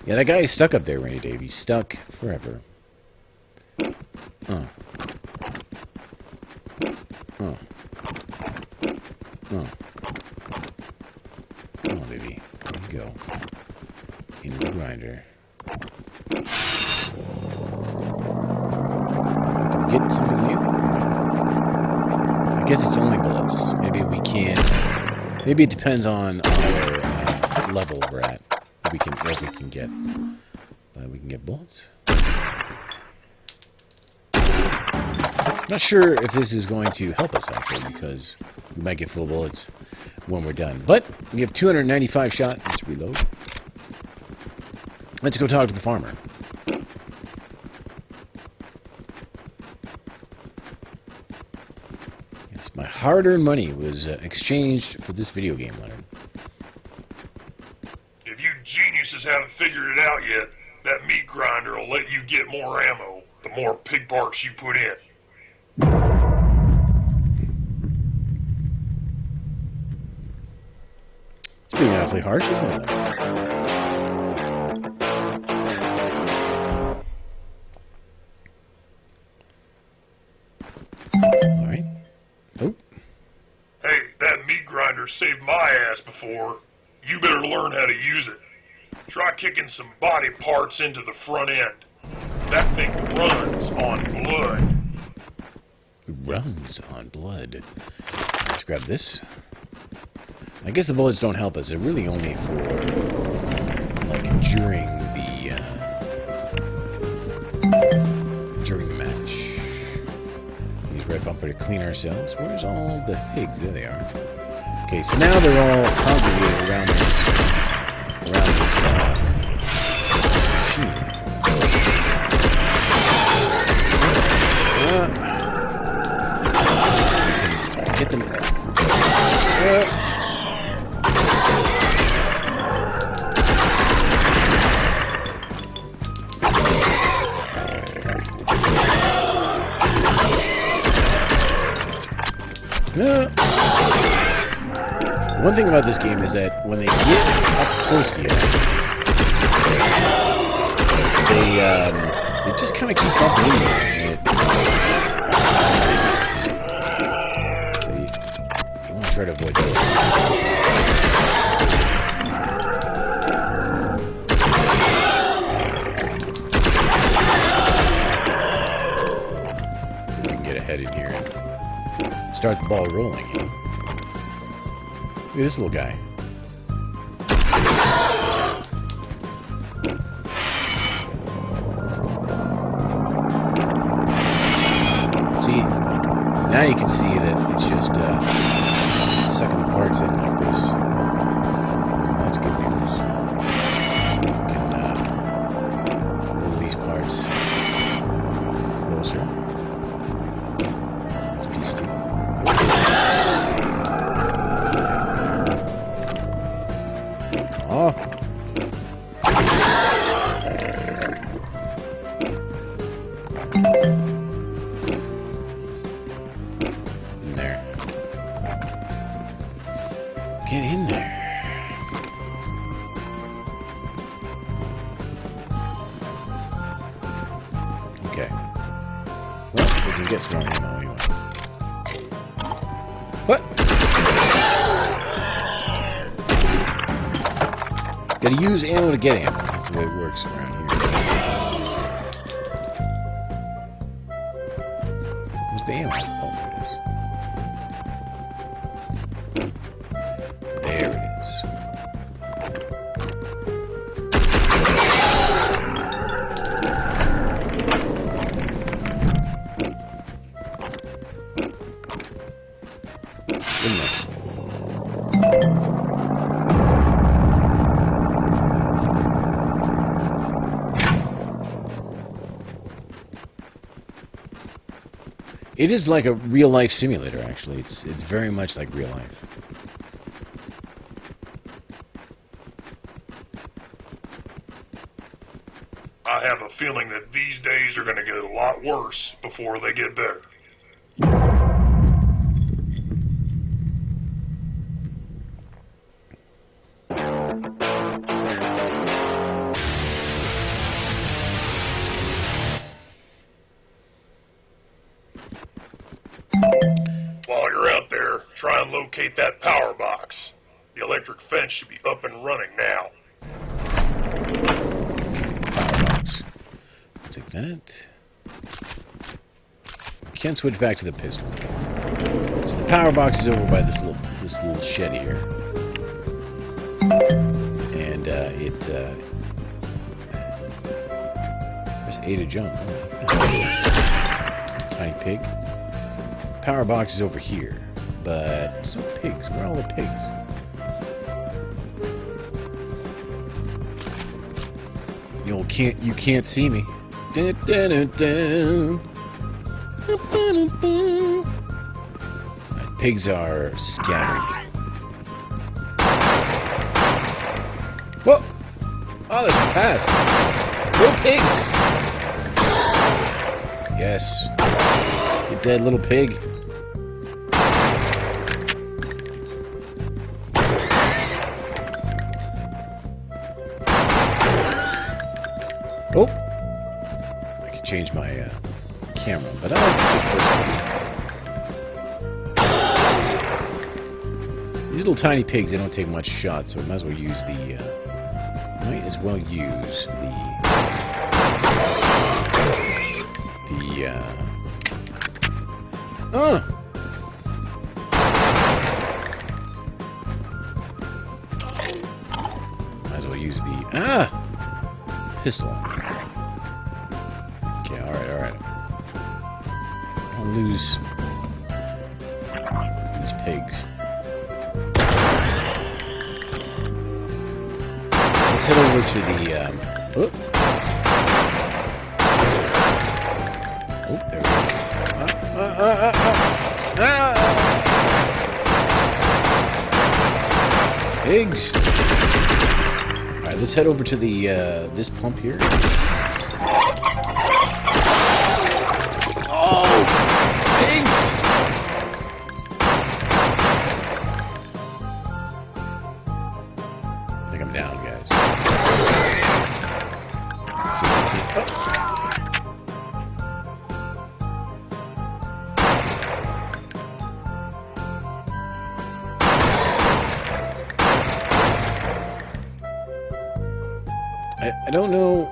Yeah, that guy is stuck up there, Randy Dave. He's stuck forever. Oh. Oh. Oh. Come on, baby. There you go. Into the grinder. Did we get something new? I guess it's only bullets. Maybe we can't... Maybe it depends on our level we're at. What we can get. We can get bullets. Not sure if this is going to help us, actually, because we might get full bullets when we're done. But we have 295 shots. Let's reload. Let's go talk to the farmer. Yes, my hard-earned money was exchanged for this video game, Leonard. If you geniuses haven't figured it out yet, that meat grinder will let you get more ammo the more pig parts you put in. It's being awfully harsh, isn't it? Alright. Oh. Hey, that meat grinder saved my ass before. You better learn how to use it. Try kicking some body parts into the front end. That thing runs on blood. Runs on blood. Let's grab this. I guess the bullets don't help us. They're really only for, like, during the match. Use red bumper to clean ourselves. Where's all the pigs? There they are. Okay, so now they're all congregated around this machine. Get them. The one thing about this game is that when they get up close to you, they just kind of keep bumping into you. So you want to try to avoid that. So we can get ahead in here and start the ball rolling, you know? Look at this little guy. See, now you can see that it's just sucking the parts in like this. So that's good news. We can roll these parts closer. Let's piece two. Oh. In there. Get in there. Okay. Well, we can get some more ammo anyway. What? Gotta use ammo to get ammo. That's the way it works around here. Where's the ammo? Oh, there it is. There it is. In there. It is like a real-life simulator, actually. It's very much like real life. I have a feeling that these days are going to get a lot worse before they get better. While you're out there, try and locate that power box. The electric fence should be up and running now. Power box. Take that. Can't switch back to the pistol. So the power box is over by this little shed here, and there's A to jump. Oh, look at that. Tiny pig. Power box is over here, but there's no pigs. Where are all the pigs? You can't see me. Dun, dun, dun, dun. Pigs are scattered. Whoa! Oh, they're so fast. Little pigs. Yes. Get dead, little pig. Oh! I can change my camera, but I don't think this person. These little tiny pigs, they don't take much shots, so I might as well use the. Might as well use the pistol. Okay, alright. I'll lose these pigs. Let's head over to the, there we go. Pigs! Alright, let's head over to the, this pump here. Oh! Pigs! I think I'm down, guys. Let's see if we can... Oh. I don't know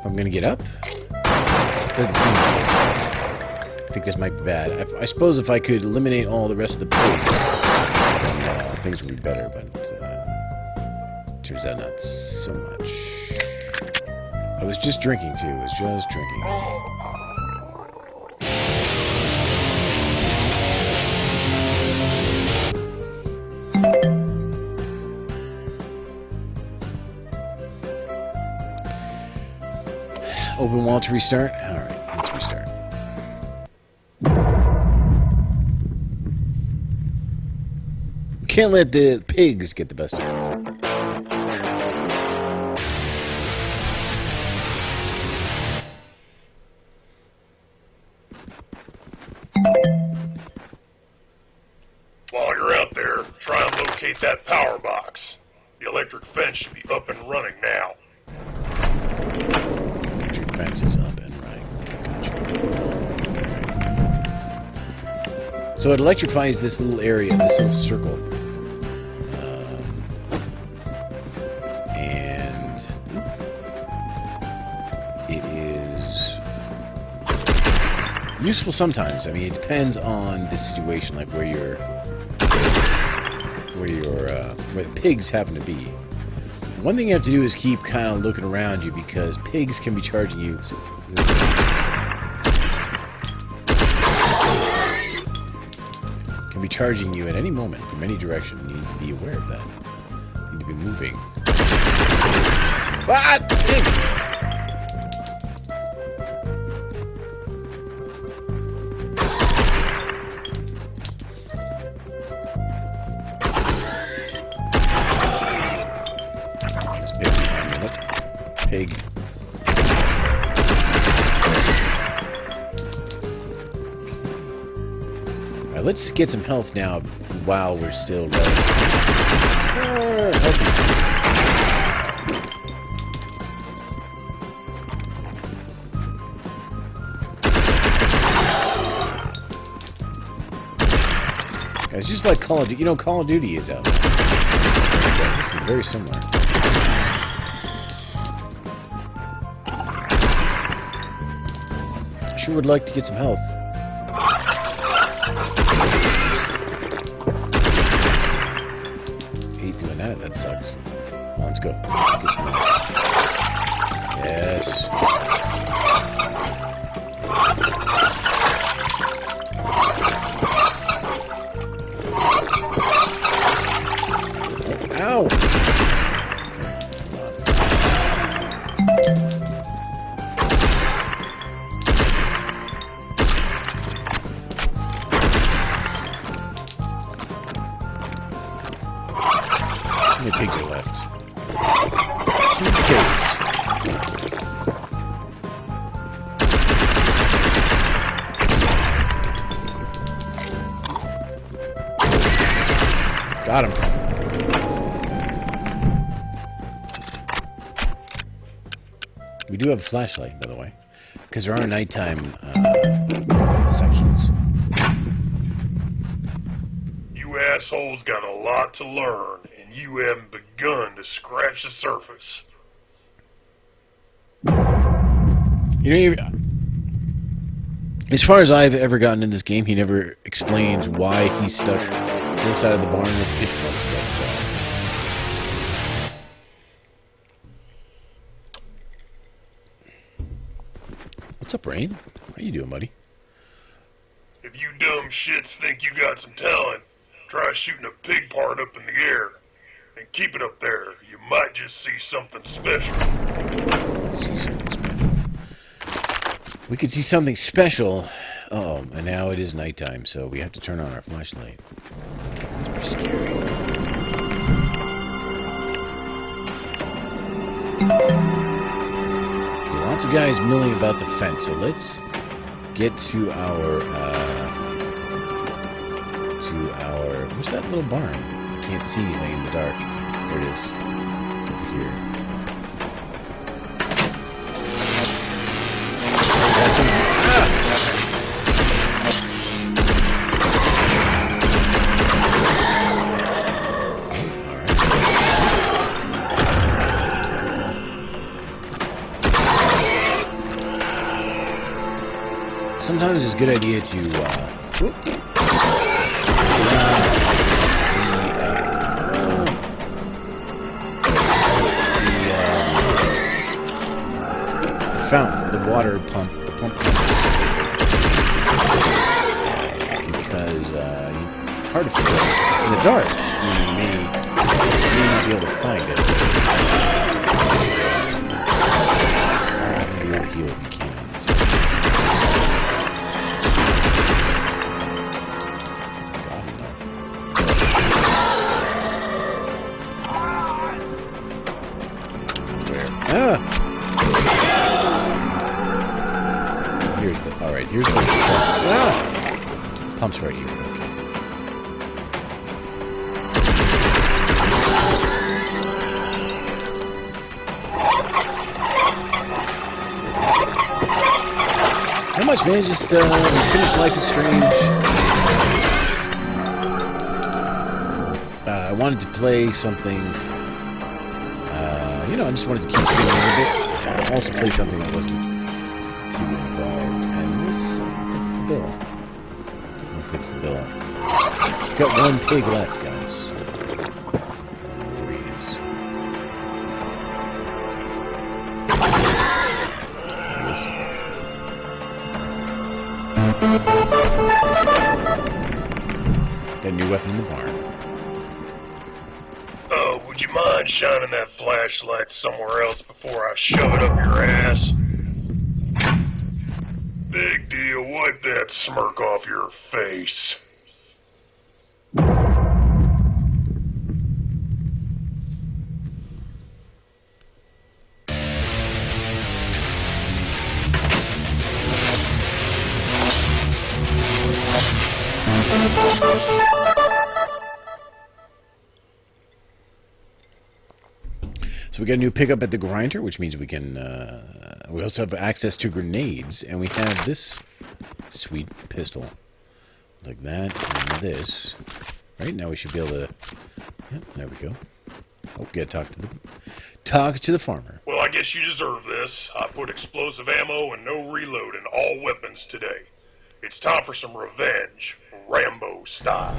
if I'm going to get up. Doesn't seem to be. I think this might be bad. I suppose if I could eliminate all the rest of the pigs, then things would be better, but turns out not so much. I was just drinking, too. I was just drinking. Open wall to restart? Alright, let's restart. We can't let the pigs get the best of it. While you're out there, try and locate that power box. The electric fence should be up and running now. Fence is up and running. Gotcha. So it electrifies this little area, this little circle. And it is useful sometimes. I mean, it depends on the situation, like where the pigs happen to be. One thing you have to do is keep kind of looking around you, because pigs can be charging you. Can be charging you at any moment from any direction, and you need to be aware of that. You need to be moving. What? Pig! Pig. Alright, let's get some health now while we're still relatively healthy. Guys, just like Call of Duty, you know, Call of Duty is out. Yeah, this is very similar. I sure would like to get some health. Hate doing that. That sucks. Well, let's go. Let's get some health. Yes. Ow! Okay, come on. How many pigs are left? 2 pigs. Got him. We do have a flashlight, by the way, because there are nighttime sections. You assholes got a lot to learn, and you haven't begun to scratch the surface. You know, as far as I've ever gotten in this game, he never explains why he's stuck inside of the barn with pitchforks. What's up, Rain? How you doing, buddy? If you dumb shits think you got some talent, try shooting a pig part up in the air. And keep it up there. You might just see something special. See something special. We could see something special. Oh, and now it is nighttime, so we have to turn on our flashlight. It's pretty scary. Okay, lots of guys milling about the fence, so let's get to our, where's that little barn? I can't see anything in the dark. There it is. It's over here. That's him. Sometimes it's a good idea to the fountain, the water pump, the pump, because it's hard to find in the dark. You may not be able to find it. You'll heal if you can. So. Here's the. All right. Here's the. Pump's right here. Okay. How much, man? Just finished Life is Strange. I wanted to play something. You know, I just wanted to keep streaming a little bit. Also play something that wasn't too involved. And this fits the bill. Definitely fits the bill. Got 1 pig left, guys. There he is. Got a new weapon in the barn. Would you mind shining that flashlight somewhere else before I shove it up your ass? Big deal, wipe that smirk off your face. So we got a new pickup at the grinder, which means we can, we also have access to grenades, and we have this sweet pistol. Like that, and this. Right, now we should be able to, yep, there we go. Oh, gotta talk to the farmer. Well, I guess you deserve this. I put explosive ammo and no reload in all weapons today. It's time for some revenge, Rambo style.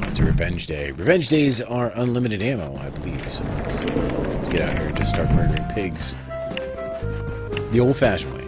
It's a revenge day. Revenge days are unlimited ammo, I believe. So let's get out here and just start murdering pigs. The old-fashioned way.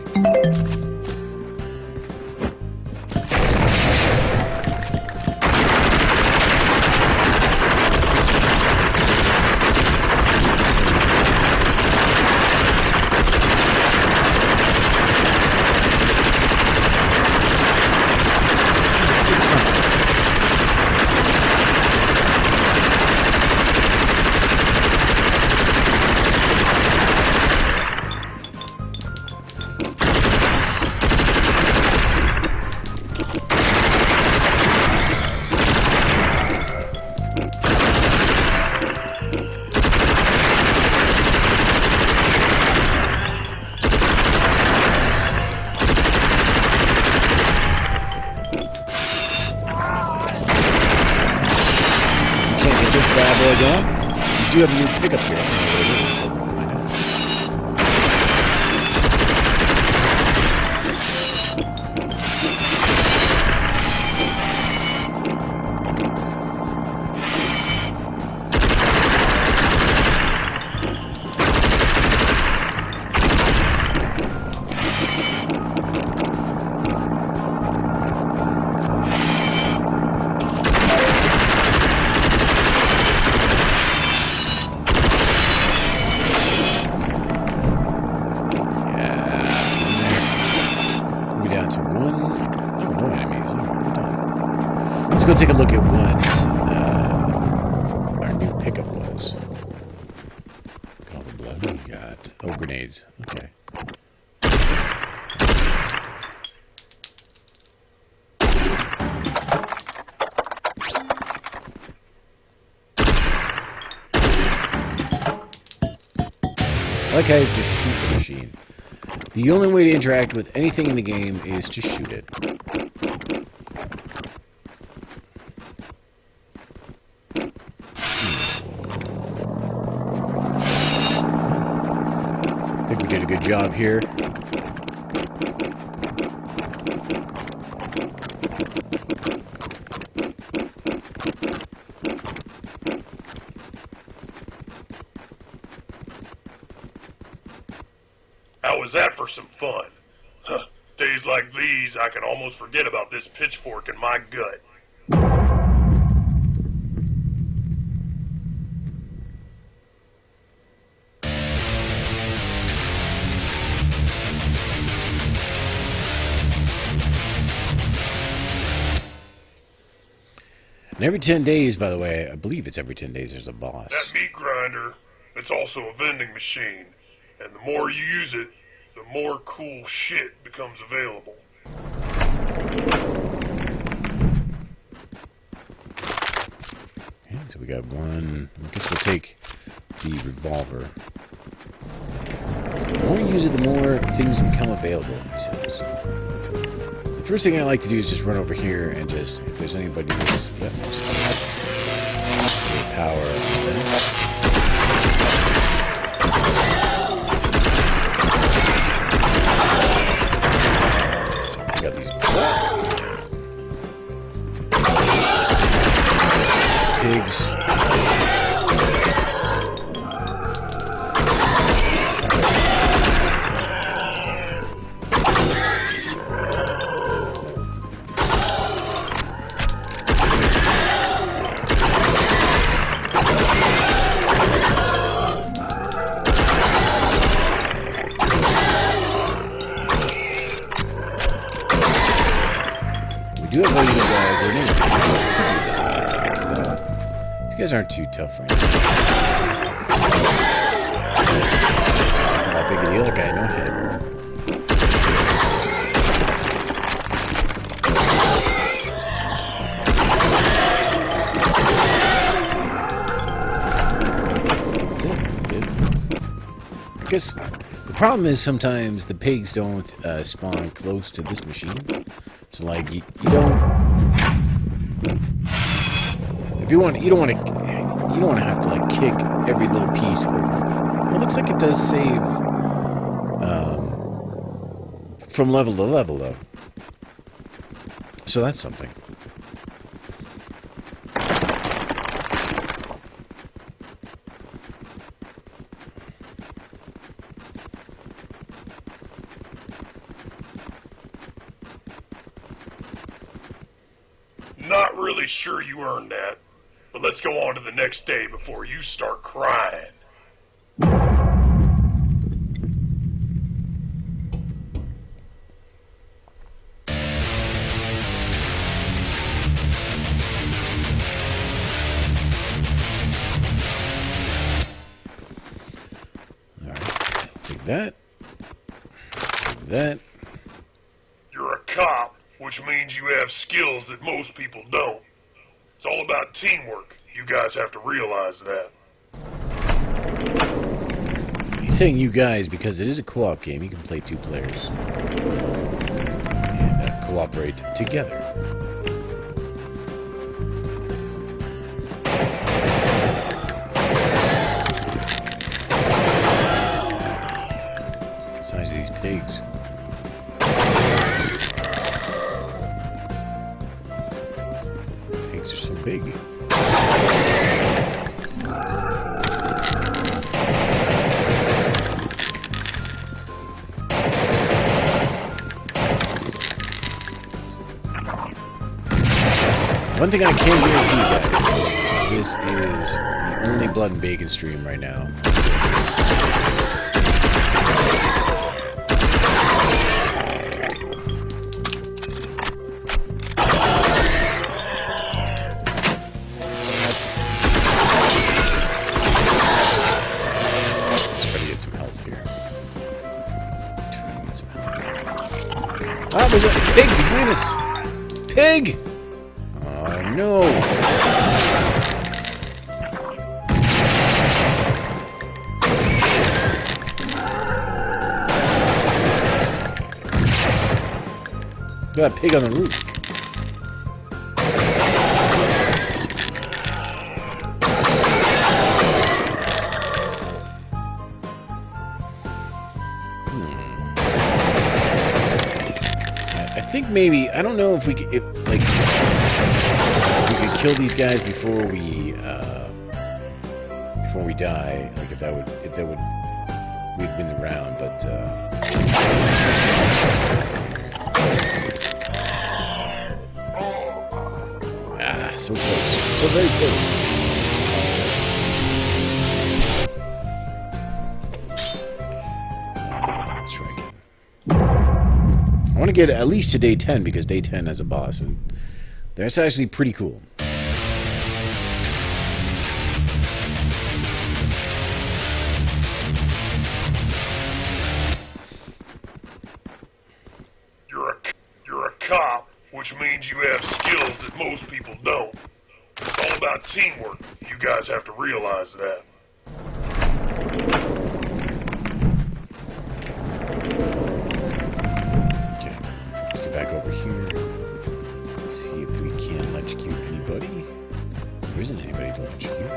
You do have a new pickup here. I don't know what it is, but we'll find out. Let's go take a look at what our new pickup was. Look at all the blood we got. Oh, grenades. Okay. I like how you just shoot the machine. The only way to interact with anything in the game is to shoot it. I think we did a good job here. How was that for some fun? Huh. Days like these, I can almost forget about this pitchfork in my gut. And every 10 days, by the way, I believe it's every 10 days, there's a boss. That meat grinder, it's also a vending machine. And the more you use it, the more cool shit becomes available. Okay, so we got one. I guess we'll take the revolver. The more you use it, the more things become available, he says. So the first thing I like to do is just run over here and just, if there's anybody that's, yeah, just like power on that. Got these pigs. Do have a grenade. These guys aren't too tough right now. Not that big of the other guy, no head. guess the problem is sometimes the pigs don't spawn close to this machine. So like you don't. If you don't want to have to like kick every little piece. Well, it looks like it does save from level to level though. So that's something. Not really sure you earned that, but let's go on to the next day before you start crying. Take that. Take that. You're a cop, which means you have skills that most people don't. It's all about teamwork. You guys have to realize that. He's saying you guys because it is a co-op game. You can play 2 players and cooperate together. The size of these pigs. Pigs are so big. One thing I can guarantee you guys, this is the only blood and bacon stream right now. Let's try to get some health here. Let's try to get some health. Ah, there's a pig behind us! Pig! Oh no! Got a pig on the roof. I think maybe, I don't know if we could, like, we could kill these guys before we die. Like if that would, we'd win the round. But so close, so very close. Let's try again. I want to get at least to day 10 because day 10 has a boss, and that's actually pretty cool. You're a cop, which means you have skills that most people don't. It's all about teamwork. You guys have to realize that. Okay, let's get back over here. See if we can electrocute anybody. There isn't anybody to electrocute.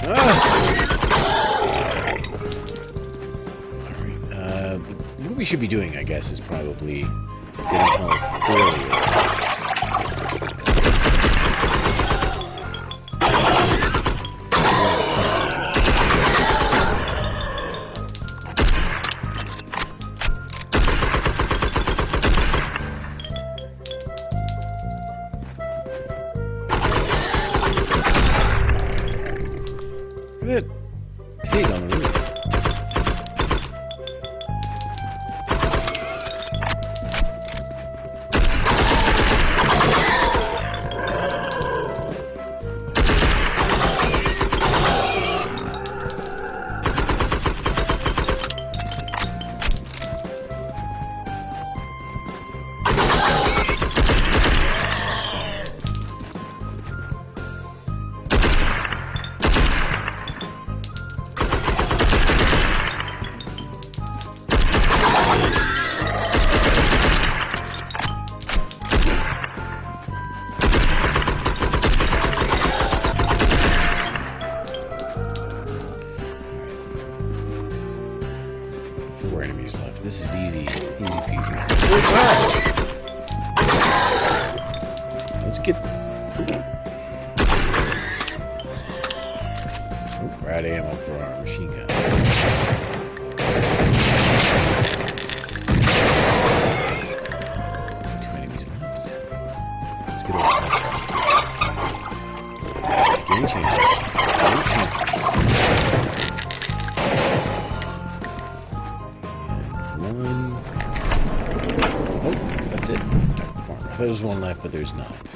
Alright, what we should be doing, I guess, is probably getting health earlier. Look at that pig on the roof. This is easy. Easy peasy. Oh, wow. Let's get... Oh, we're out of ammo for our machine gun. Two enemies left. Let's get over take any chances. No chances. And one. Oh, that's it. Talk to the farmer. I thought there was one left, but there's not.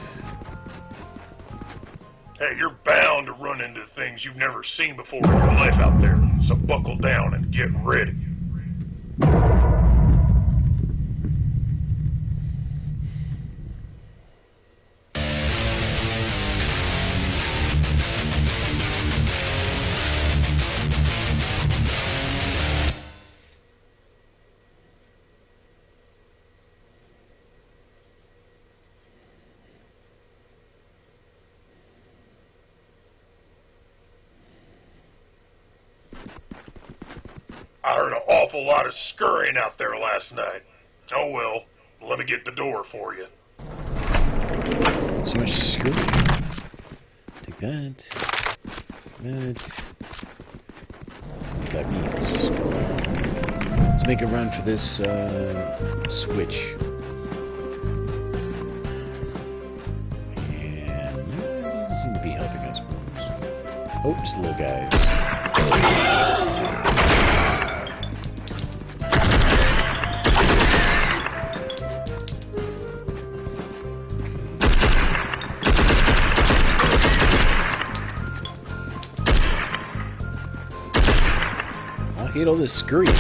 Hey, you're bound to run into things you've never seen before in your life out there. So buckle down and get ready. I heard an awful lot of scurrying out there last night. Oh well, let me get the door for you. So much screw. Take that. That. What that means. Let's make a run for this switch. And it doesn't seem to be helping us. Oh, just the little guys. I hate all this scurrying.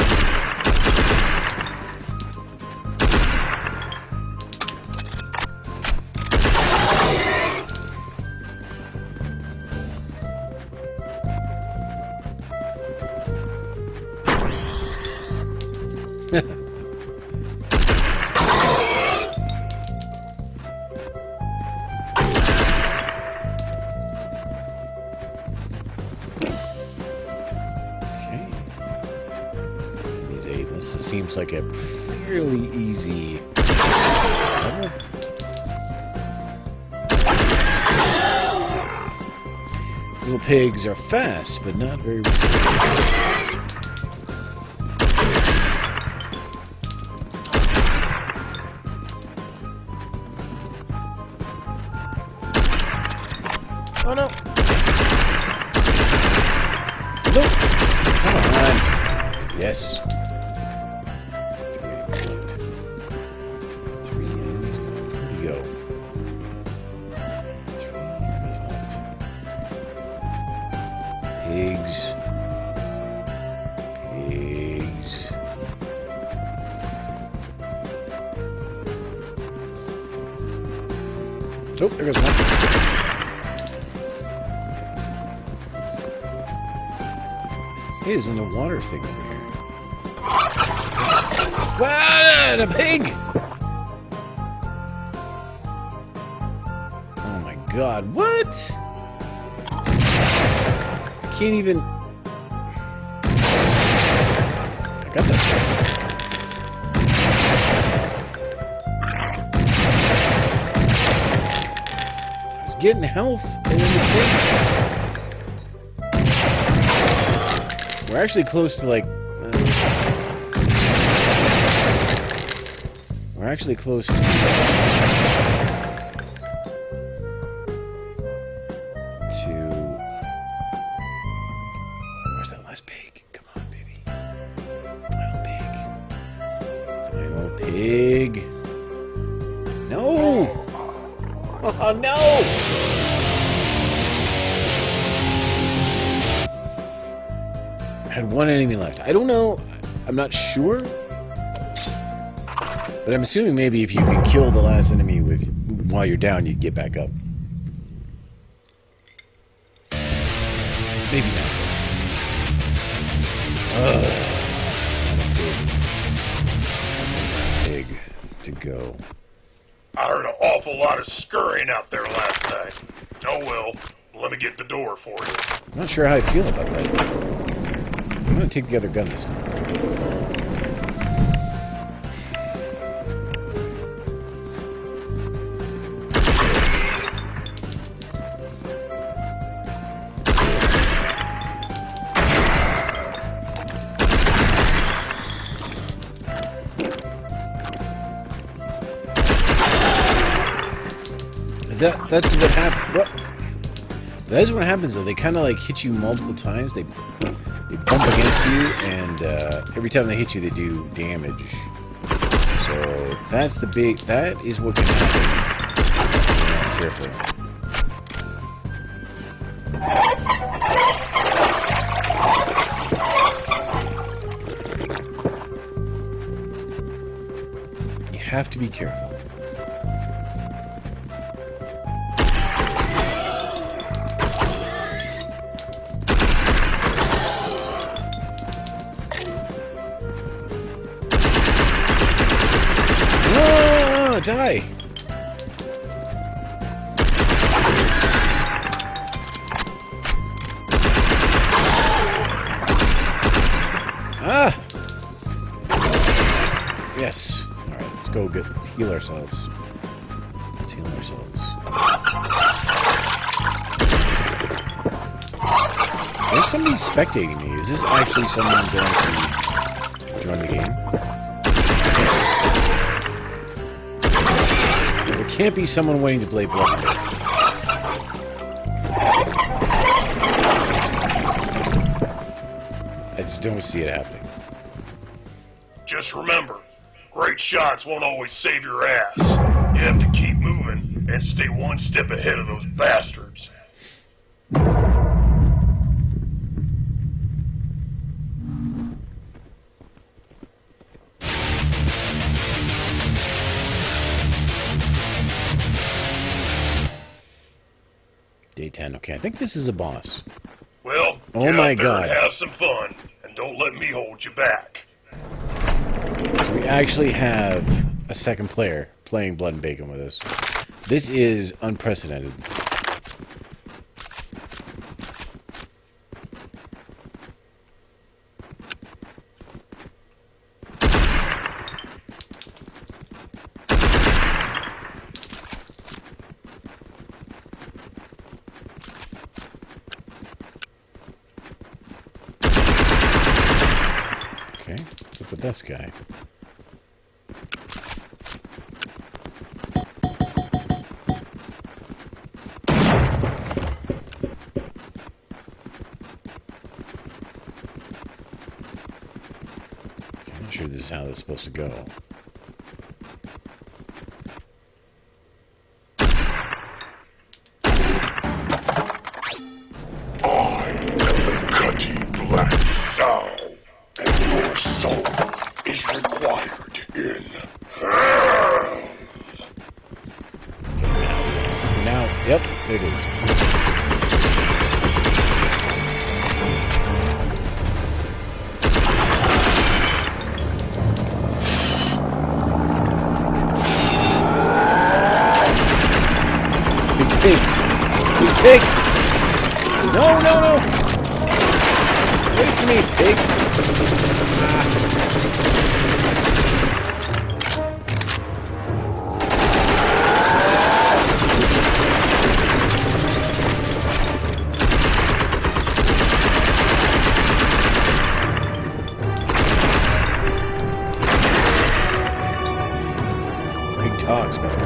This seems like a fairly easy level. Little pigs are fast, but not very resilient. Oh no! Look! Come on! Yes. Pigs. Pigs. Oh, there goes one. Hey, there's an water thing over here. What? A pig! Oh my god, what? Can't even... I got that. I was getting health and then the thing. We're actually close to like... we're actually close to... Where's that last pig? Come on, baby. Final pig. Final pig. No! Oh, no! I had one enemy left. I don't know. I'm not sure. But I'm assuming maybe if you can kill the last enemy with while you're down, you get back up. Maybe not. Pig to go. I heard an awful lot of scurrying out there last night. Oh well, let me get the door for you. I'm not sure how I feel about that. I'm gonna take the other gun this time. That's what happened. What? That is what happens though. They kind of like hit you multiple times. They bump against you, and every time they hit you, they do damage. So that's the big. That is what can happen. Be careful. You have to be careful. Die! Ah! Yes. All right, let's go. Let's heal ourselves. Let's heal ourselves. There's somebody spectating me. Is this actually someone going to join the game? There can't be someone waiting to play Blood. I just don't see it happening. Just remember, great shots won't always save your ass. You have to keep moving and stay one step ahead of those bastards. Day 10. Okay, I think this is a boss. Well, oh get my out there God. and have some fun, and don't let me hold you back. So we actually have a second player playing Blood and Bacon with us. This is unprecedented. Okay, what's up with this guy? Okay, I'm not sure this is how this is supposed to go. Cutty black sow, and your soul is required in hell. Now, yep, there it is. Big pig! Big pig! No, no, no! Wait for me, pig! Big dogs, by the way.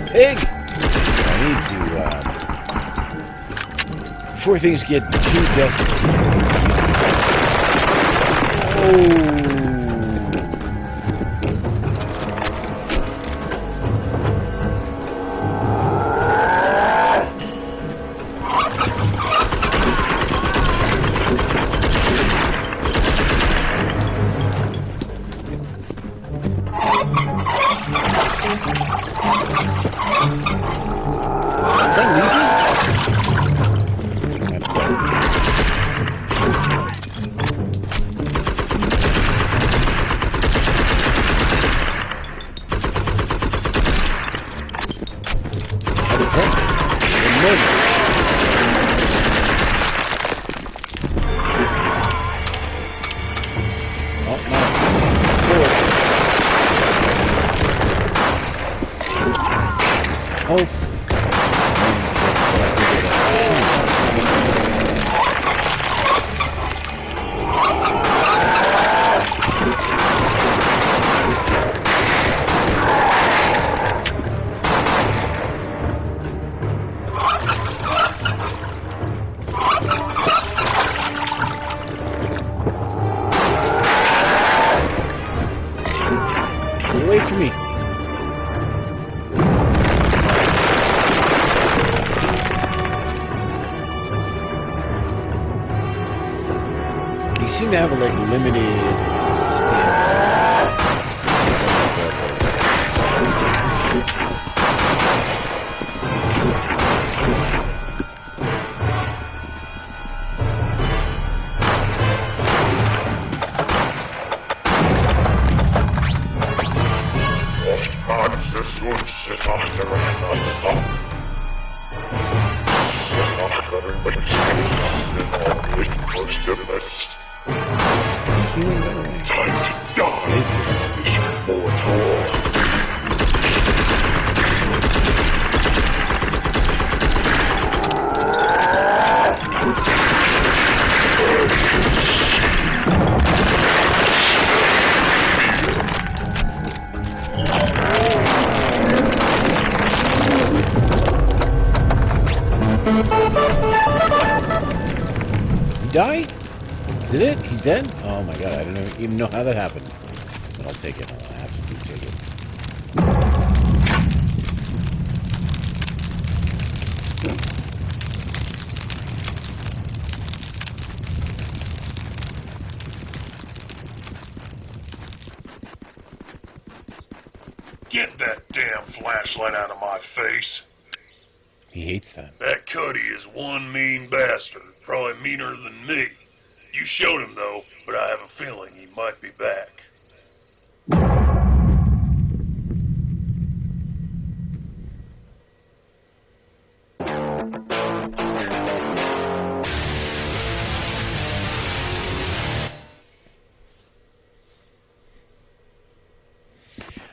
Pig! I need to, before things get too desperate, I need to heal myself. Oh! Is that Luigi? health. Get away from me. You seem to have a limited stamina. Is he healing, by the way? Is he? He die? Is it? He's dead? Oh my god, I don't even know how that happened. But I'll take it. I'll absolutely take it. Get that damn flashlight out of my face. He hates that. That Cuddy is one mean bastard. Probably meaner than me. You showed him, though, but I have a feeling he might be back.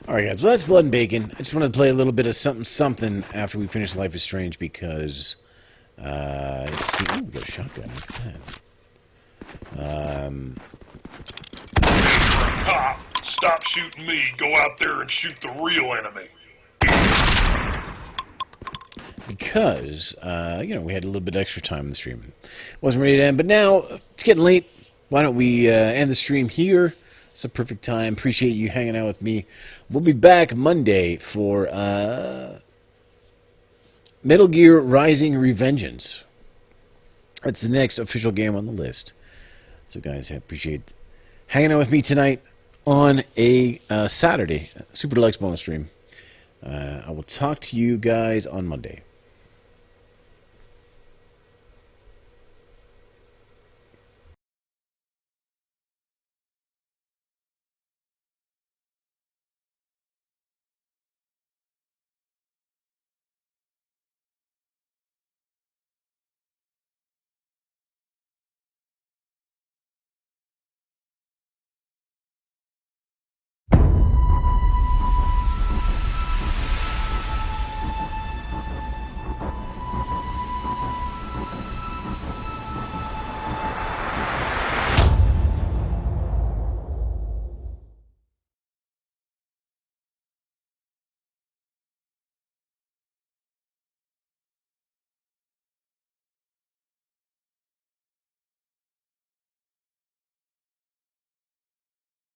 Alright guys, well that's Blood and Bacon. I just wanted to play a little bit of something after we finish Life is Strange because, let's see, ooh, we got a shotgun, look at that. Ha! Stop shooting me. Go out there and shoot the real enemy. Because, you know, we had a little bit extra time in the stream. Wasn't ready to end, but now it's getting late. Why don't we end the stream here? It's a perfect time. Appreciate you hanging out with me. We'll be back Monday for Metal Gear Rising Revengeance. That's the next official game on the list. So, guys, I appreciate hanging out with me tonight on a Saturday Super Deluxe bonus stream. I will talk to you guys on Monday.